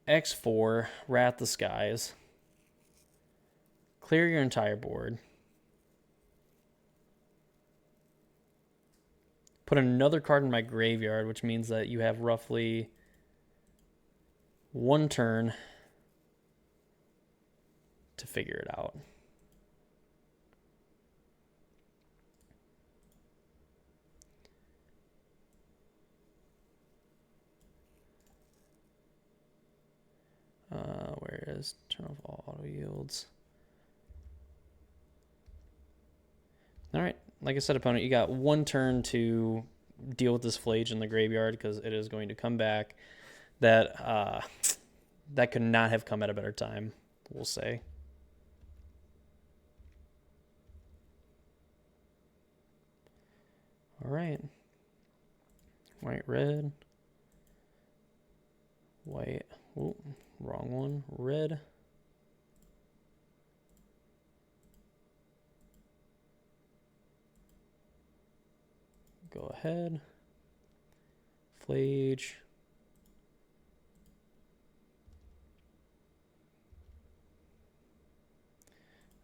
X4, Wrath the Skies. Clear your entire board. Put another card in my graveyard, which means that you have roughly one turn to figure it out. Where is turn off all auto yields? All right, like I said, opponent, you got one turn to deal with this Flage in the graveyard because it is going to come back. That could not have come at a better time, we'll say. All right. White, red. White. Ooh, wrong one. Red. Go ahead. Flage.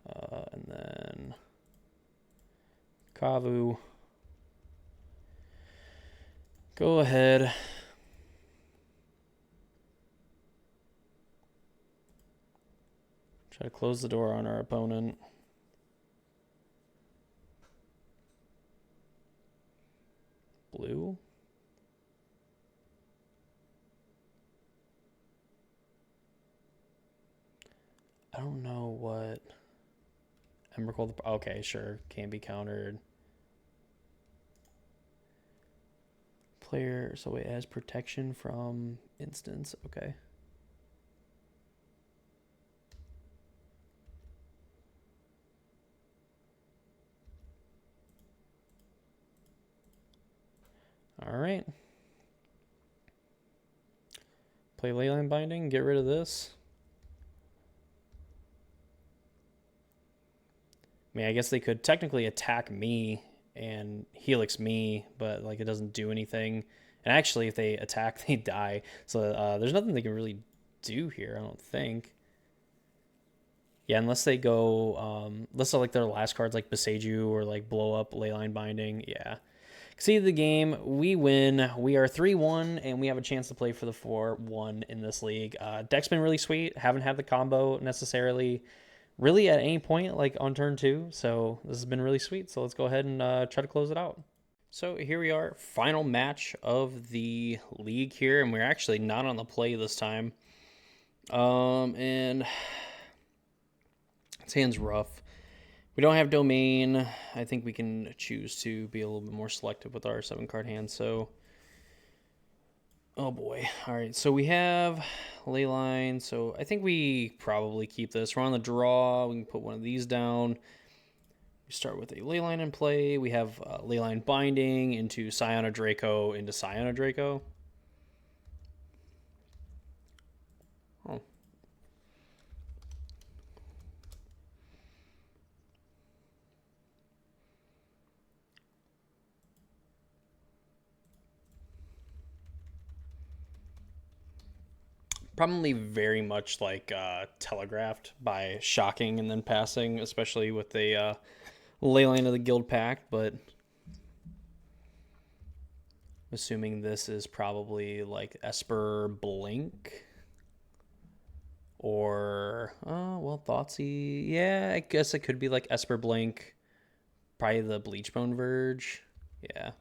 And then Kavu. Go ahead. Try to close the door on our opponent. Blue. I don't know what. Emrakul. Okay, sure. Can be countered. Player. So it has protection from instance. Okay. All right. Play Leyline Binding. Get rid of this. I mean, I guess they could technically attack me and Helix me, but like it doesn't do anything. And actually, if they attack, they die. So there's nothing they can really do here, I don't think. Yeah, unless they go, unless like their last cards like Beseiju or like blow up Leyline Binding. Yeah. See the game, we win. We are 3-1, and we have a chance to play for the 4-1 in this league. Deck's been really sweet. Haven't had the combo necessarily really at any point like on turn 2, so this has been really sweet. So let's go ahead and try to close it out. So here we are, final match of the league here, and we're actually not on the play this time. And this hand's rough. We don't have domain. I think we can choose to be a little bit more selective with our 7-card hand. So, oh boy. All right, so we have Leyline. So I think we probably keep this. We're on the draw. We can put one of these down. We start with a Leyline in play. We have Leyline Binding into Scion of Draco into Scion of Draco. Oh. Probably very much like telegraphed by shocking and then passing, especially with the Leyline of the Guild Pact, but assuming this is probably like Esper Blink or, well, Thoughtsy. Yeah, I guess it could be like Esper Blink, probably the Bleachbone Verge. Yeah.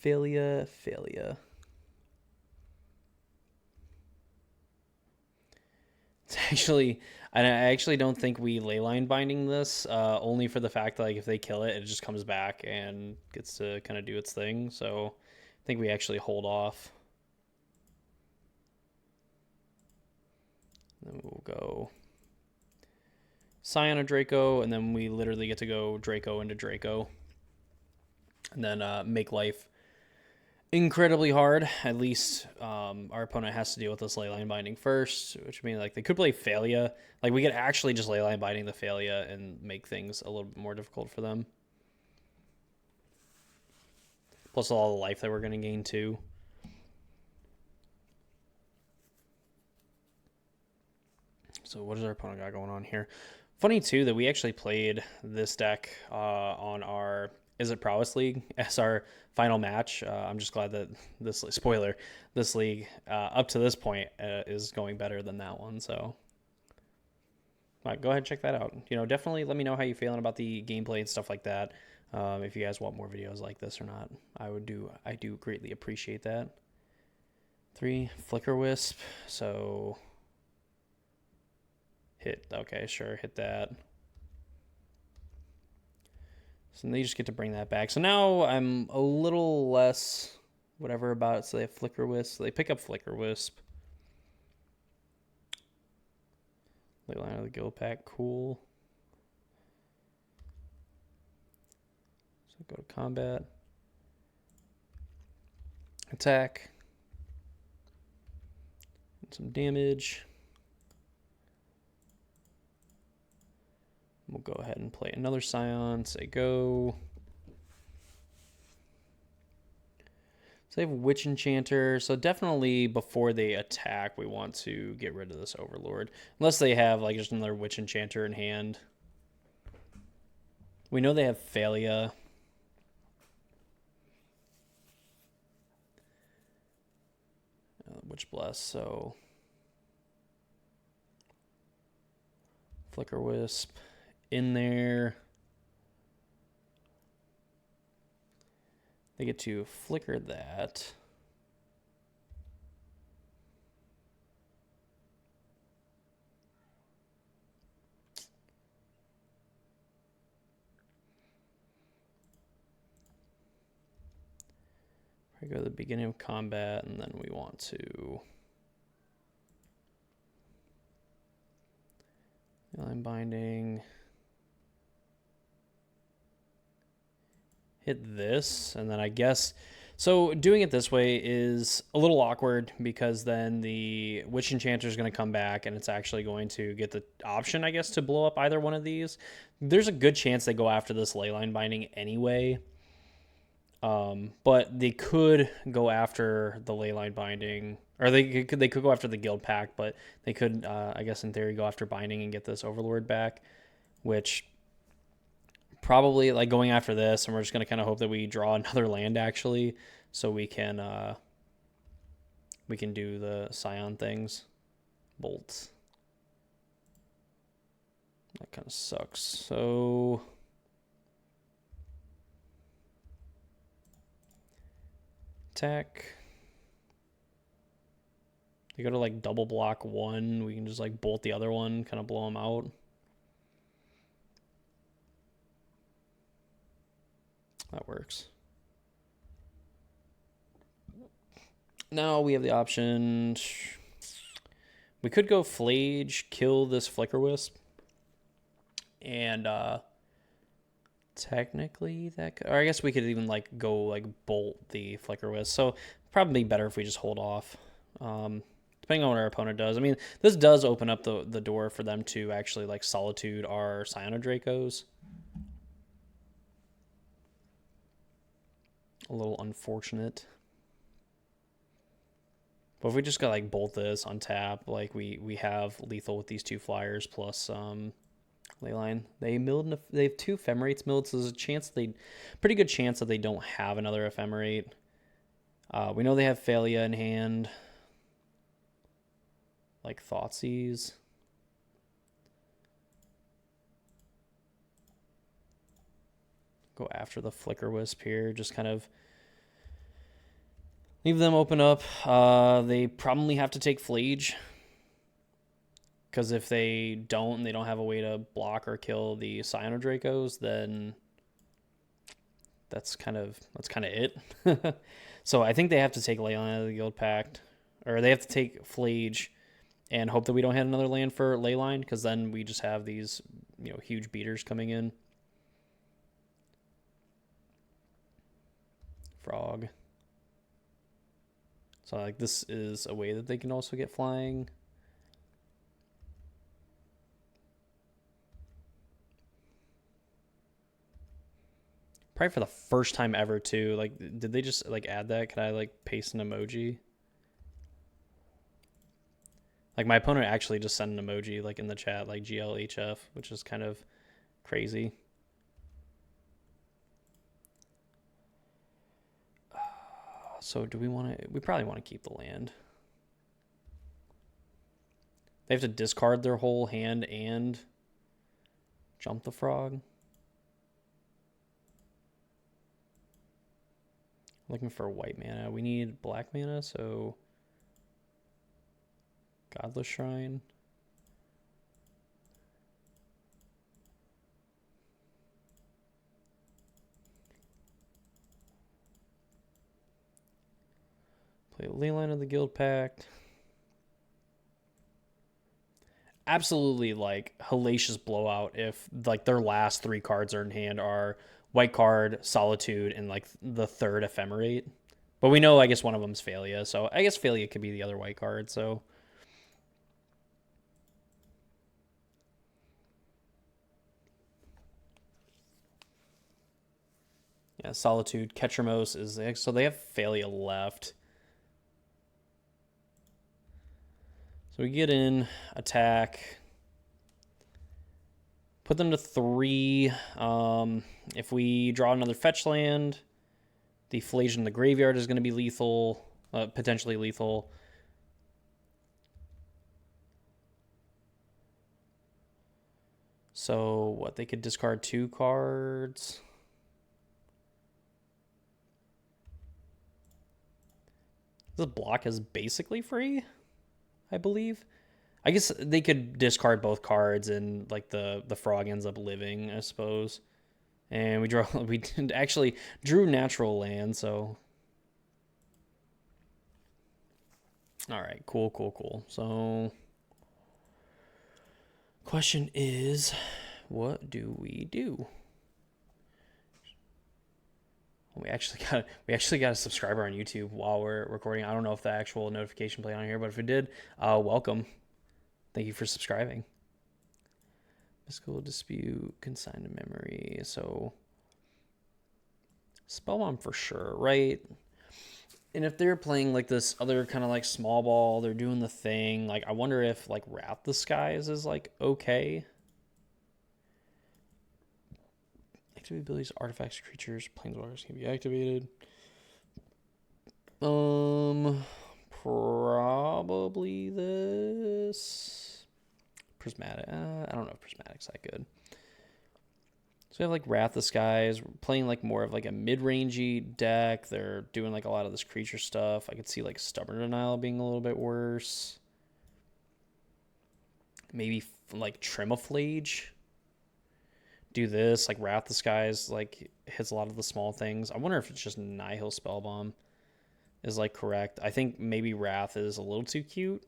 Failure. It's actually, I actually don't think we Leyline Binding this, only for the fact that like if they kill it, it just comes back and gets to kind of do its thing. So I think we actually hold off. Then we'll go Scion of Draco, and then we literally get to go Draco into Draco. And then make life incredibly hard. At least our opponent has to deal with this Leyline Binding first, which means like they could play Failure. Like we could actually just Leyline Binding the Failure and make things a little bit more difficult for them. Plus all the life that we're going to gain too. So what does our opponent got going on here? Funny too that we actually played this deck on our Is It Prowess League as our final match. I'm just glad that this league up to this point is going better than that one. So go ahead and check that out. Definitely let me know how you're feeling about the gameplay and stuff like that. If you guys want more videos like this or not, I do greatly appreciate that. 3 Flicker Wisp. So hit. Okay, sure, hit that. So they just get to bring that back. So now I'm a little less whatever about it. So they have Flicker Wisp. So they pick up Flicker Wisp. Leyline of the Guild Pack, cool. So go to combat. Attack. And some damage. We'll go ahead and play another Scion. Say go. So they have Witch Enchanter. So definitely before they attack, we want to get rid of this Overlord. Unless they have like just another Witch Enchanter in hand. We know they have Failure. Witch Bless, so Flicker Wisp in there. They get to flicker that. We go to the beginning of combat, and then we want to line binding. Hit this, and then I guess so doing it this way is a little awkward because then the Witch Enchanter is going to come back and it's actually going to get the option, I guess, to blow up either one of these. There's a good chance they go after this Leyline Binding anyway. But they could go after the Leyline Binding, or they could go after the Guild Pack, but they could, I guess in theory, go after Binding and get this Overlord back, which probably like going after this, and we're just going to kind of hope that we draw another land actually, so we can do the Scion things. Bolts. That kind of sucks. So attack. They go to like double block one. We can just like bolt the other one, kind of blow them out. That works. Now we have the option. We could go Flage, kill this Flicker Wisp. And technically that could, or I guess we could even like go like bolt the Flicker Wisp. So probably better if we just hold off. Depending on what our opponent does. I mean, this does open up the door for them to actually like Solitude our Cyanodracos. A little unfortunate. But if we just got like bolt this on tap, like we have lethal with these 2 flyers plus Leyline. They have 2 Ephemerates milled, so there's pretty good chance that they don't have another Ephemerate. We know they have Failure in hand. Like Thoughtseize. Go after the Flicker Wisp here. Just kind of leave them open up. They probably have to take Flage. Because if they don't, and they don't have a way to block or kill the Cyanodracos, then that's kind of it. So I think they have to take Leyline out of the Guild Pact. Or they have to take Flage and hope that we don't hit another land for Leyline, because then we just have these, huge beaters coming in. Frog. So like this is a way that they can also get flying. Probably for the first time ever too. Like, did they just like add that? Could I like paste an emoji? Like my opponent actually just sent an emoji like in the chat, like GLHF, which is kind of crazy. So do we want to? We probably want to keep the land. They have to discard their whole hand and jump the frog. Looking for white mana. We need black mana, so Godless Shrine. Play Leyline of the Guild Pact. Absolutely like hellacious blowout if like their last 3 cards are in hand are white card, Solitude, and like the third Ephemerate. But we know I guess one of them's Failure, so I guess Failure could be the other white card, so yeah, Solitude, Ketramos is there, so they have Failure left. So we get in, attack, put them to 3. If we draw another fetch land, the Flagellant in the graveyard is going to be lethal, potentially lethal. So what, they could discard 2 cards. This block is basically free, I believe. I guess they could discard both cards and like the frog ends up living, I suppose. And we actually drew natural land, so all right, cool. So question is, what do we do? We actually got a subscriber on YouTube while we're recording. I don't know if the actual notification played on here, but if it did, welcome. Thank you for subscribing. Mystical Dispute, Consigned to Memory. So Spellbomb for sure, right? And if they're playing like this other kind of like small ball, they're doing the thing. Like I wonder if like Wrath the Skies is like okay. Activate abilities, artifacts, creatures, planeswalkers can be activated. Probably this Prismatic. I don't know if Prismatic's that good. So we have like Wrath the Skies, playing like more of like a mid-rangey deck. They're doing like a lot of this creature stuff. I could see like Stubborn Denial being a little bit worse. Maybe like Trimaflage. Do this, like Wrath the Skies like hits a lot of the small things. I wonder if it's just Nihil Spellbomb is like correct. I think maybe Wrath is a little too cute.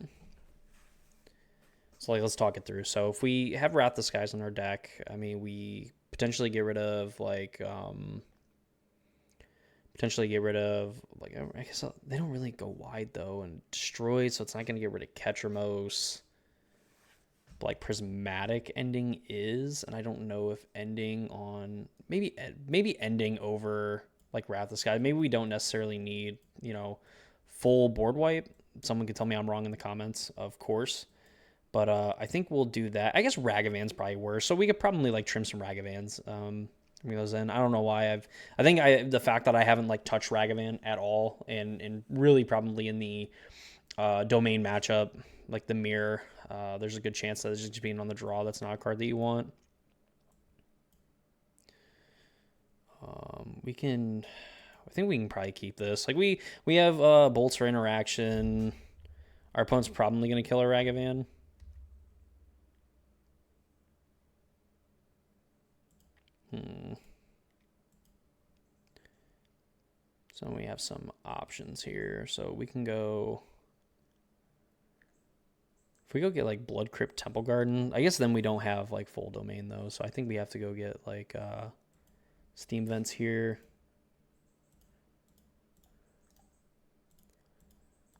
So like let's talk it through. So if we have Wrath the Skies in our deck, I mean we potentially get rid of like I guess they don't really go wide though, and Destroy, so it's not going to get rid of Ketramos. Like Prismatic ending is, and I don't know if ending on maybe ending over like Wrath the Sky. Maybe we don't necessarily need, you know, full board wipe. Someone could tell me I'm wrong in the comments, of course. But I think we'll do that. I guess Ragavan's probably worse, so we could probably like trim some Ragavans. Goes in. I don't know why the fact that I haven't like touched Ragavan at all, and really probably in the domain matchup, like the mirror, there's a good chance that it's just being on the draw. That's not a card that you want. I think we can probably keep this. Like we have bolts for interaction. Our opponent's probably going to kill our Ragavan. So we have some options here. So we can go. If we go get like Blood Crypt Temple Garden, I guess then we don't have like full domain though. So I think we have to go get like Steam Vents here.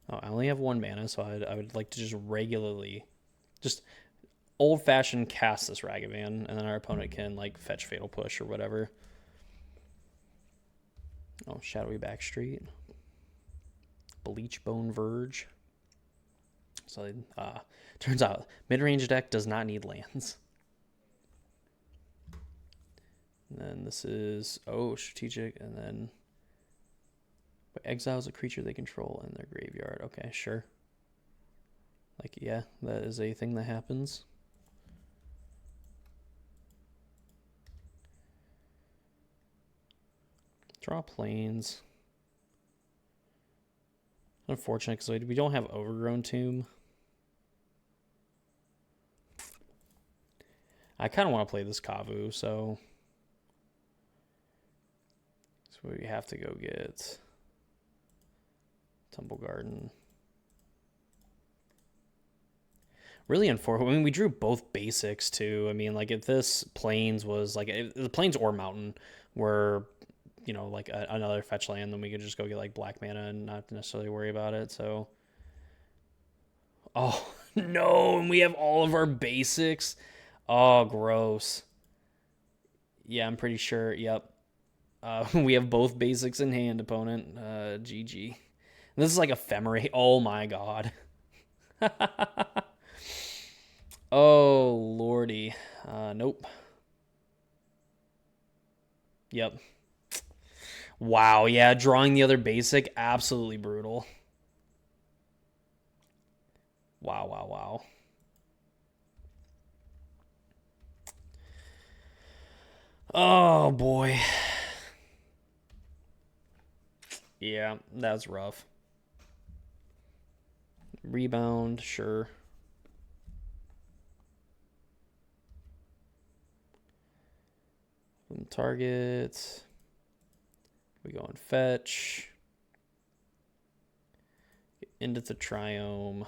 Oh, I only have 1 mana, so I would like to just regularly, just old-fashioned cast this Ragavan, and then our opponent can like fetch Fatal Push or whatever. Oh, Shadowy Backstreet. Bleachbone Verge. So turns out mid-range deck does not need lands. And then this is strategic, and then exiles a creature they control in their graveyard. Okay, sure. Like, yeah, that is a thing that happens. Draw planes. Unfortunate because we don't have Overgrown Tomb. I kind of want to play this Kavu, so we have to go get Tumble Garden. Really unfortunate. I mean, we drew both basics too. I mean, like if this plains was like the plains or mountain were, you know, like another fetch land, then we could just go get like black mana and not necessarily worry about it. So, oh no, and we have all of our basics. Oh, gross. Yeah, I'm pretty sure. Yep. We have both basics in hand, opponent. GG. This is like ephemerate. Oh my god. Oh lordy. Nope. Yep. Wow, yeah, drawing the other basic, absolutely brutal. Wow, wow, wow. Oh boy. Yeah, that's rough. Rebound, sure. Target. We go and fetch. Get into the Triome.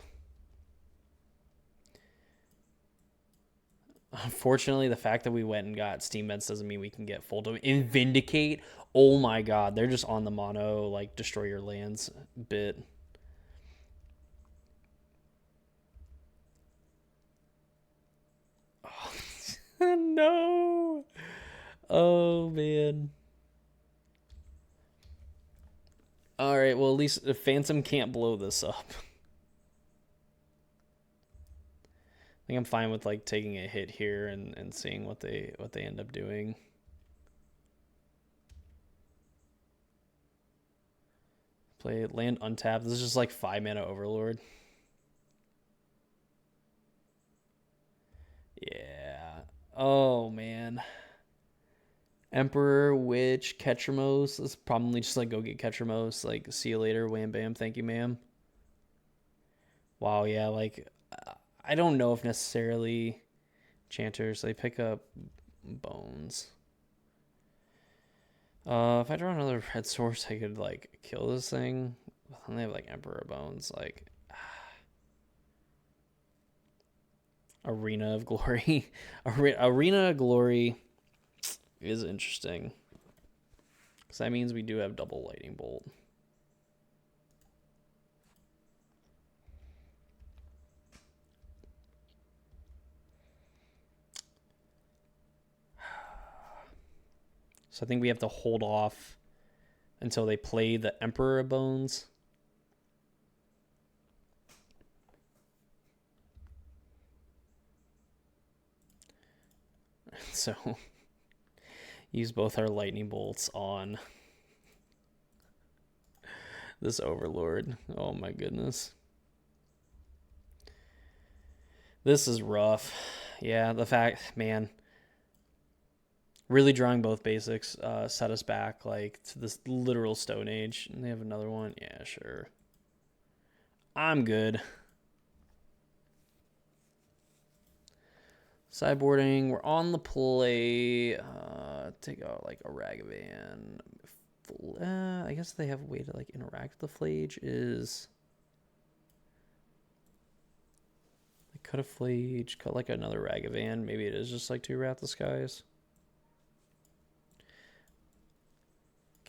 Unfortunately, the fact that we went and got Steam Vents doesn't mean we can get full domain. And Vindicate, oh my god, they're just on the mono, like, destroy your lands bit. Oh, no. Oh, man. Alright, well, at least the Phantom can't blow this up. I think I'm fine with, like, taking a hit here and seeing what they end up doing. Play land untapped. This is just like 5 mana Overlord. Yeah. Oh man. Emperor, Witch, Ketramos. Let's probably just like go get Ketramos. Like, see you later, wham bam, thank you, ma'am. Wow, yeah, like I don't know if necessarily Chanters, they pick up Bones. If I draw another red source, I could like kill this thing. And they have like Emperor Bones, like Arena of Glory. Arena of Glory is interesting. Because that means we do have double Lightning Bolt. So I think we have to hold off until they play the Emperor of Bones. So use both our lightning bolts on this Overlord. Oh my goodness. This is rough. Yeah, the fact, man, really drawing both basics set us back like to this literal Stone Age. And they have another one. Yeah, sure. I'm good. Sideboarding. We're on the play. Take out like a Ragavan. I guess they have a way to like interact with the Flage. Is like cut a Flage, cut like another Ragavan. Maybe it is just like 2 Wrath of Skies.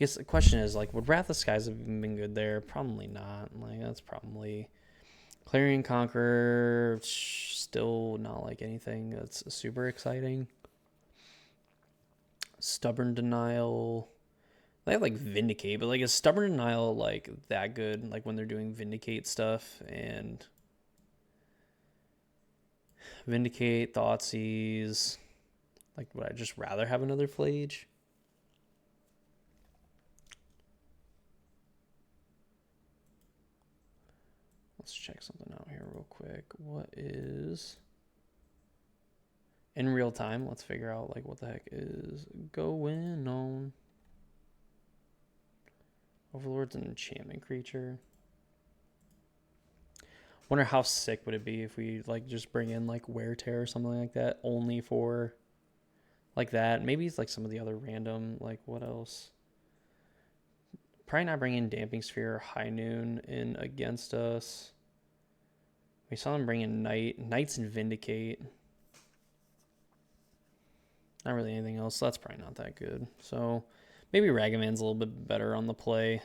guess the question is, like, would Wrath of Skies have even been good there? Probably not. Like, that's probably... Clarion Conqueror, still not like anything that's super exciting. Stubborn Denial. They have like Vindicate, but like is Stubborn Denial like that good? Like when they're doing Vindicate stuff and Vindicate, Thoughtseize. Like would I just rather have another Flage? Let's check something out here real quick. What is in real time? Let's figure out like what the heck is going on. Overlord's an enchantment creature. Wonder how sick would it be if we like just bring in like Wear Tear or something like that only for like that. Maybe it's like some of the other random, like what else? Probably not bring in Damping Sphere or High Noon in against us. We saw them bring in Knights and Vindicate. Not really anything else, so that's probably not that good. So maybe Ragavan's a little bit better on the play.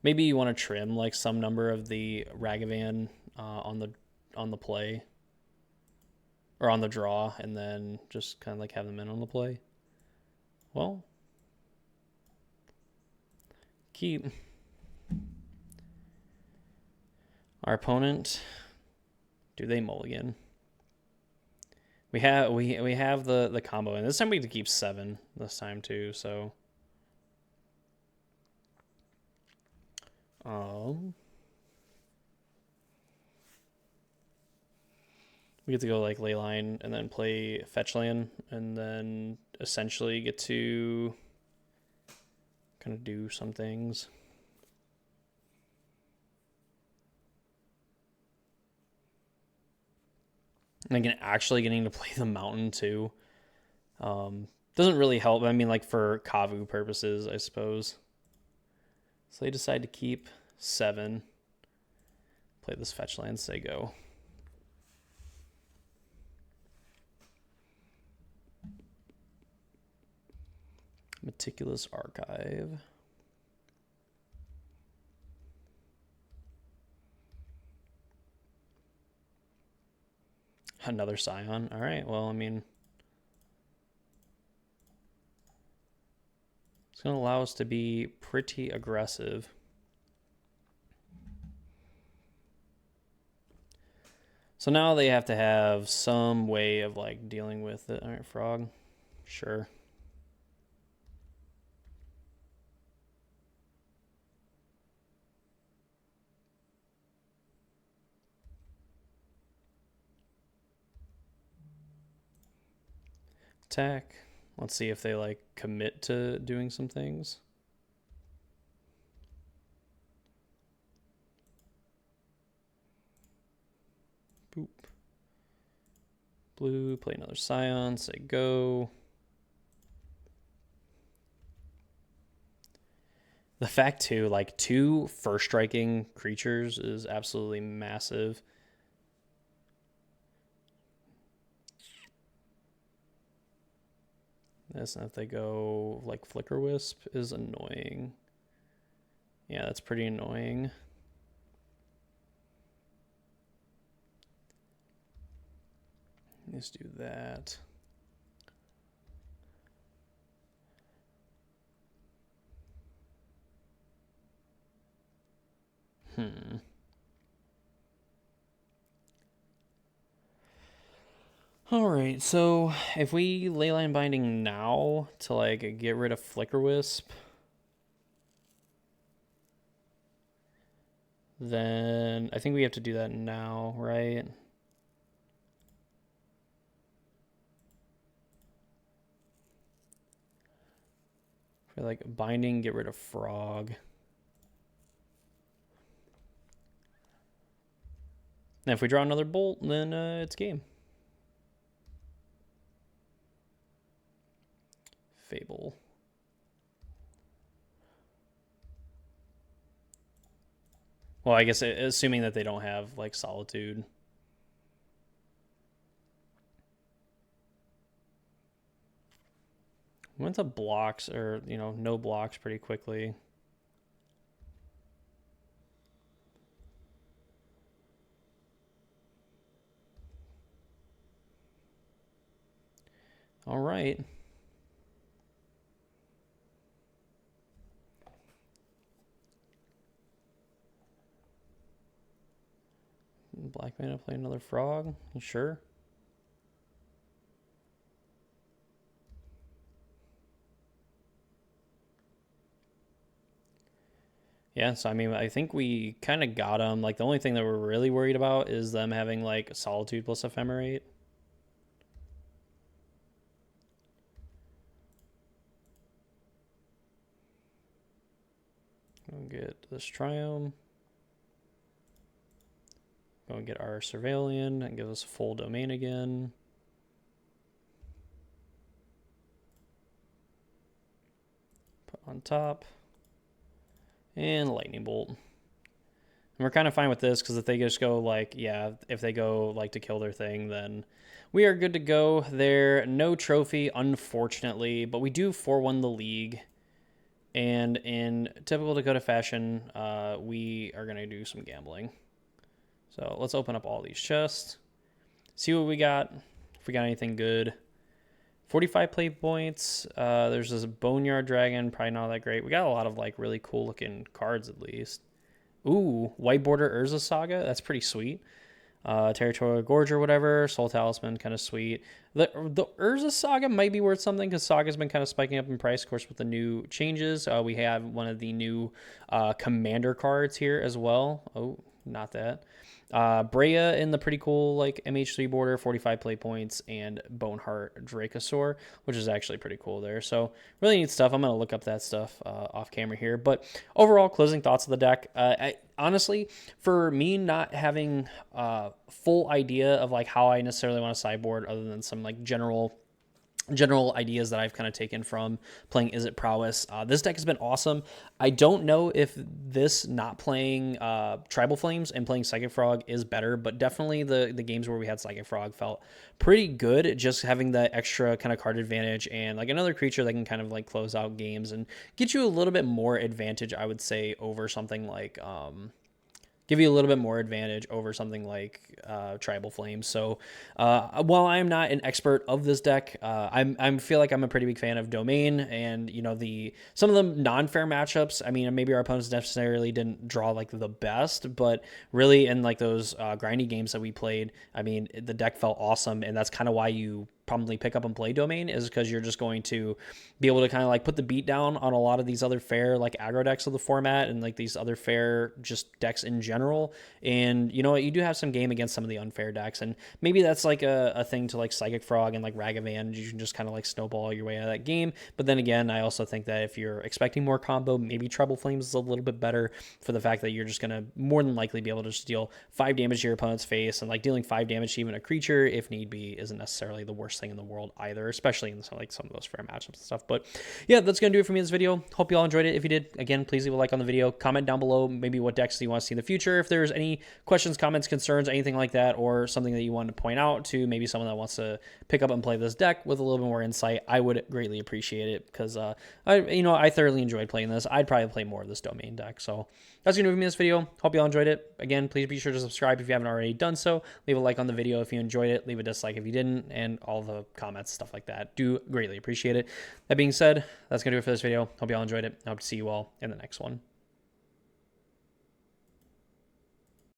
Maybe you want to trim like some number of the Ragavan on the play or on the draw, and then just kind of like have them in on the play. Well, keep our opponent. Do they mulligan? We have the combo, and this time we get to keep 7 this time too. So, we get to go like Leyline and then play fetch land, and then essentially get to kind of do some things. And again, actually getting to play the mountain too doesn't really help. I mean, like for Kavu purposes, I suppose. So they decide to keep 7. Play this fetch land, say go. Meticulous Archive. Another Scion. All right, well, I mean, it's going to allow us to be pretty aggressive. So now they have to have some way of like dealing with it. All right, Frog. Sure. Attack. Let's see if they like commit to doing some things. Boop. Blue, play another Scion, say go. The fact too, like 2 first striking creatures is absolutely massive. This, and if they go like Flicker Wisp is annoying. Yeah, that's pretty annoying. Let's do that. All right, so if we Leyline Binding now to like get rid of Flicker Wisp, then I think we have to do that now, right? For like binding, get rid of Frog. And if we draw another Bolt, then it's game. Fable. Well, I guess assuming that they don't have like Solitude. Went to blocks, or, no blocks pretty quickly. All right. Black mana play another frog. You sure? Yeah, so I mean, I think we kind of got them. Like, the only thing that we're really worried about is them having, like, Solitude plus Ephemerate. We'll get this Triome. Go and get our Surveillion and give us a full domain again. Put on top. And Lightning Bolt. And we're kind of fine with this because if they just go like, yeah, if they go like to kill their thing, then we are good to go there. No trophy, unfortunately, but we do 4-1 the league. And in typical Dakota fashion, we are going to do some gambling. So let's open up all these chests. See what we got. If we got anything good. 45 play points. There's this Boneyard Dragon. Probably not that great. We got a lot of like really cool looking cards at least. Ooh, White Border Urza Saga. That's pretty sweet. Territorial Gorge or whatever. Soul Talisman, kind of sweet. The Urza Saga might be worth something because Saga's been kind of spiking up in price, of course, with the new changes. We have one of the new Commander cards here as well. Oh, not that. Brea in the pretty cool like MH3 border, 45 play points, and Boneheart Dracosaur, which is actually pretty cool there. So really neat stuff. I'm going to look up that stuff off camera here. But overall, closing thoughts of the deck. Honestly, for me not having full idea of like how I necessarily want to sideboard other than some like general ideas that I've kind of taken from playing Is It Prowess. This deck has been awesome. I don't know if this not playing Tribal Flames and playing Psychic Frog is better, but definitely the games where we had Psychic Frog felt pretty good, just having that extra kind of card advantage and like another creature that can kind of like close out games and get you a little bit more advantage, I would say, over something like give you a little bit more advantage over something like Tribal Flames. So while I'm not an expert of this deck, I feel like I'm a pretty big fan of Domain and, some of the non-fair matchups. I mean, maybe our opponents necessarily didn't draw like the best, but really in like those grindy games that we played, I mean, the deck felt awesome. And that's kind of why you probably pick up and play Domain, is because you're just going to be able to kind of like put the beat down on a lot of these other fair like aggro decks of the format and like these other fair just decks in general. And you know what, you do have some game against some of the unfair decks, and maybe that's like a thing to like Psychic Frog and like Ragavan, you can just kind of like snowball your way out of that game. But then again, I also think that if you're expecting more combo, maybe Treble Flames is a little bit better for the fact that you're just going to more than likely be able to just deal 5 damage to your opponent's face, and like dealing 5 damage to even a creature if need be isn't necessarily the worst thing in the world either, especially in some of those fair matchups and stuff. But yeah, that's gonna do it for me in this video. Hope you all enjoyed it. If you did, again, please leave a like on the video, comment down below maybe what decks you want to see in the future, if there's any questions, comments, concerns, anything like that, or something that you want to point out to maybe someone that wants to pick up and play this deck with a little bit more insight. I would greatly appreciate it because I thoroughly enjoyed playing this. I'd probably play more of this Domain deck. So that's gonna do it for me in this video. Hope you all enjoyed it. Again, please be sure to subscribe if you haven't already done so. Leave a like on the video if you enjoyed it, leave a dislike if you didn't, and all the comments, stuff like that. Do greatly appreciate it. That being said, that's going to do it for this video. Hope you all enjoyed it. I hope to see you all in the next one.